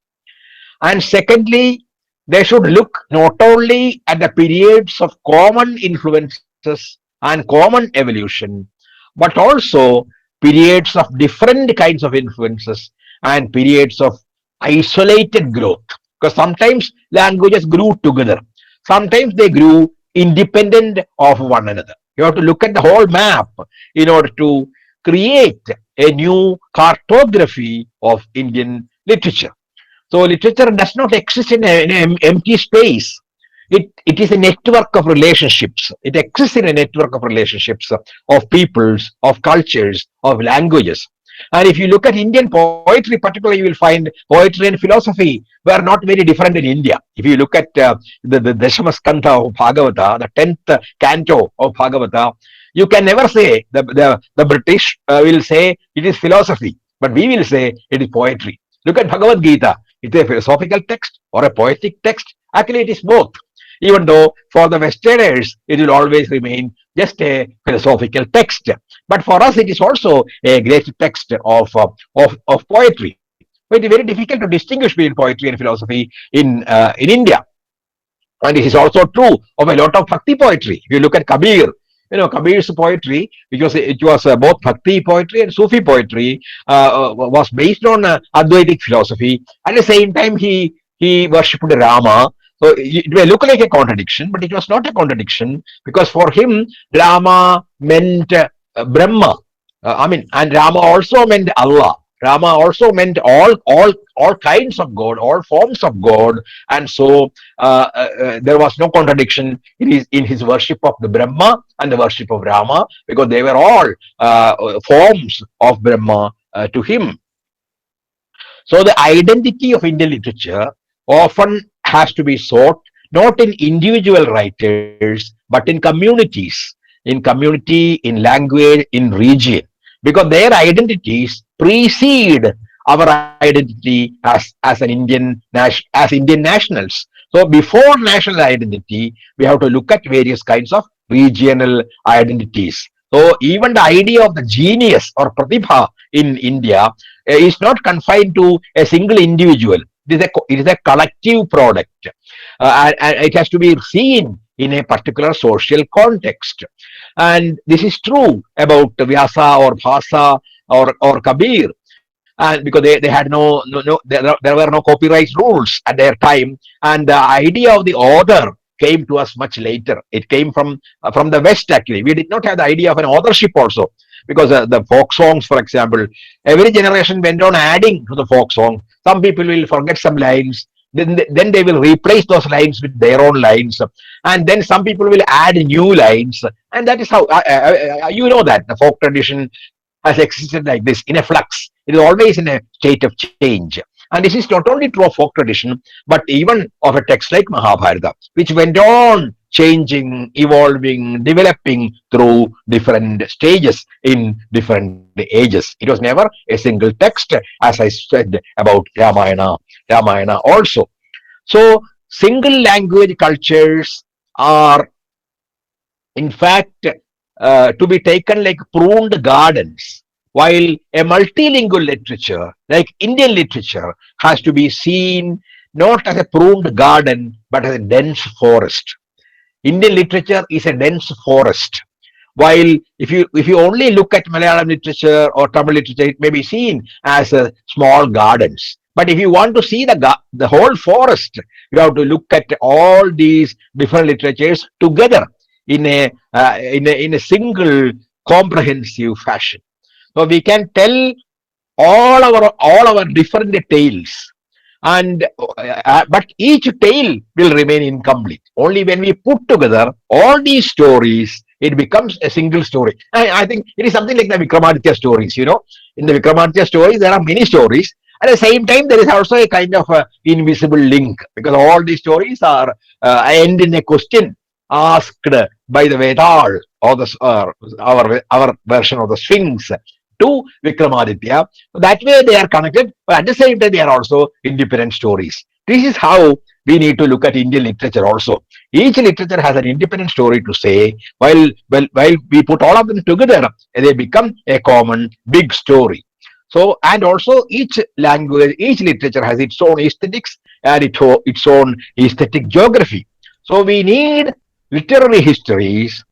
And secondly, they should look not only at the periods of common influences and common evolution, but also periods of different kinds of influences and periods of isolated growth. Because sometimes languages grew together, sometimes they grew independent of one another. You have to look at the whole map in order to create a new cartography of Indian literature. So literature does not exist in an empty space. It is a network of relationships. It exists in a network of relationships of peoples, of cultures, of languages. And if you look at Indian poetry, particularly, you will find poetry and philosophy were not very different in India. If you look at the Dashamaskandha of Bhagavata, the 10th canto of Bhagavata, you can never say the British will say it is philosophy, but we will say it is poetry. Look at Bhagavad Gita. It's a philosophical text or a poetic text. Actually, it is both. Even though for the Westerners, it will always remain just a philosophical text. But for us, it is also a great text of poetry. But it is very difficult to distinguish between poetry and philosophy in India. And this is also true of a lot of Bhakti poetry. If you look at Kabir, Kabir's poetry, because it was both Bhakti poetry and Sufi poetry, was based on Advaitic philosophy. At the same time, he worshipped Rama. So it may look like a contradiction, but it was not a contradiction, because for him, Rama meant Brahma. And Rama also meant Allah. Rama also meant all kinds of God, all forms of God, and so there was no contradiction in his worship of the Brahma and the worship of Rama, because they were all forms of Brahma to him. So the identity of Indian literature often has to be sought not in individual writers, but in communities, in language, in region, because their identities precede our identity as Indian nationals. So before national identity, we have to look at various kinds of regional identities. So even the idea of the genius or pratibha in India is not confined to a single individual. It is a collective product, and it has to be seen in a particular social context. And this is true about Vyasa or Bhasa or Kabir, and because they had there were no copyright rules at their time, and the idea of the author came to us much later. It came from the West actually. We did not have the idea of an authorship also, because the folk songs, for example, every generation went on adding to the folk song. Some people will forget some lines, then they will replace those lines with their own lines, and then some people will add new lines, and that is how you know that the folk tradition has existed like this in a flux. It is always in a state of change. And this is not only true of folk tradition, but even of a text like Mahabharata, which went on changing, evolving, developing through different stages in different ages. It was never a single text, as I said about Ramayana also. So single language cultures are in fact to be taken like pruned gardens, while a multilingual literature like Indian literature has to be seen not as a pruned garden but as a dense forest. Indian literature is a dense forest, while if you only look at Malayalam literature or Tamil literature, it may be seen as small gardens. But if you want to see the whole forest, you have to look at all these different literatures together in a single comprehensive fashion. So we can tell all our different tales, and but each tale will remain incomplete. Only when we put together all these stories, it becomes a single story. I think it is something like the Vikramaditya stories. You know, in the Vikramaditya stories, there are many stories. At the same time, there is also a kind of invisible link, because all these stories are end in a question asked by the Vedal or our version of the Sphinx to Vikramaditya. That way they are connected, but at the same time they are also independent stories. This is how we need to look at Indian literature also. Each literature has an independent story to say, while we put all of them together, they become a common big story. So, and also each language, each literature has its own aesthetics and its own aesthetic geography. So we need literary histories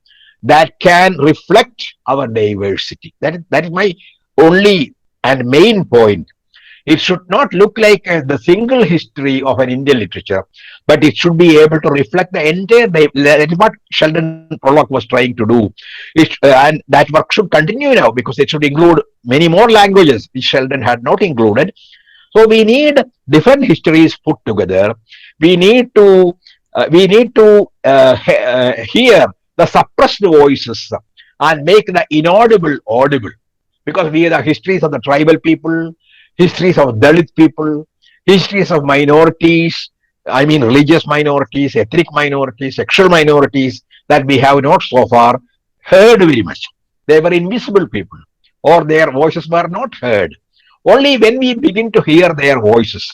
that can reflect our diversity. That is my only and main point. It should not look like the single history of an Indian literature, but it should be able to reflect the entire. That is what Sheldon Pollock was trying to do. And that work should continue now, because it should include many more languages which Sheldon had not included. So we need different histories put together. We need to hear the suppressed voices and make the inaudible audible, because we have the histories of the tribal people, histories of Dalit people, histories of minorities, I mean religious minorities, ethnic minorities, sexual minorities, that we have not so far heard very much. They were invisible people, or their voices were not heard. Only when we begin to hear their voices,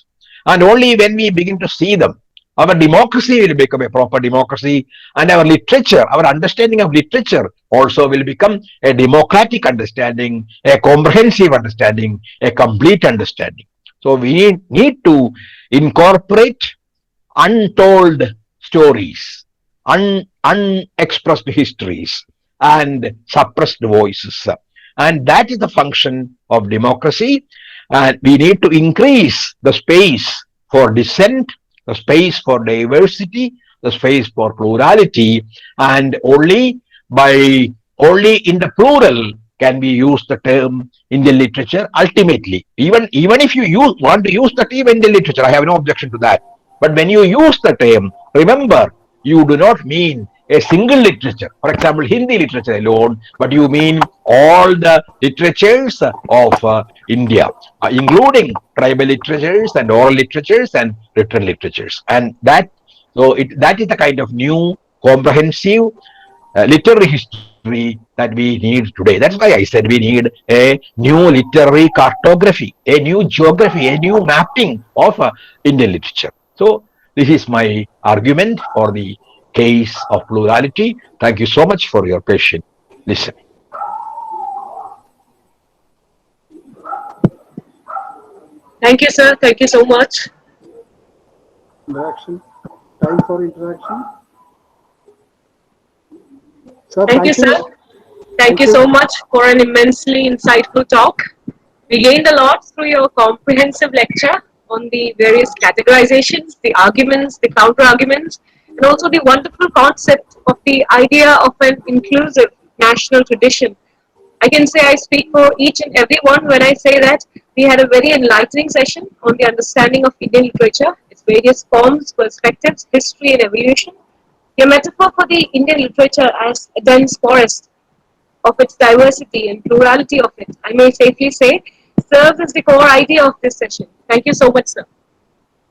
and only when we begin to see them, our democracy will become a proper democracy, and our literature, our understanding of literature also will become a democratic understanding, a comprehensive understanding, a complete understanding. So we need to incorporate untold stories, unexpressed histories, and suppressed voices. And that is the function of democracy. And we need to increase the space for dissent, the space for diversity, the space for plurality, and only in the plural can we use the term Indian literature ultimately. Even if you want to use the term Indian literature, I have no objection to that. But when you use the term, remember, you do not mean a single literature, for example, Hindi literature alone, but you mean all the literatures of India, including tribal literatures and oral literatures and written literatures. And that is the kind of new comprehensive literary history that we need today. That's why I said we need a new literary cartography, a new geography, a new mapping of Indian literature. So this is my argument for the case of plurality. Thank you so much for your patient listening. Thank you, sir. Thank you so much. Interaction. Time for interaction. Sir, Thank you, sir. Thank you so much for an immensely insightful talk. We gained a lot through your comprehensive lecture on the various categorizations, the arguments, the counter arguments, and also the wonderful concept of the idea of an inclusive national tradition. I can say I speak for each and every one when I say that we had a very enlightening session on the understanding of Indian literature, its various forms, perspectives, history, and evolution. Your metaphor for the Indian literature as a dense forest of its diversity and plurality of it, I may safely say, serves as the core idea of this session. Thank you so much, sir.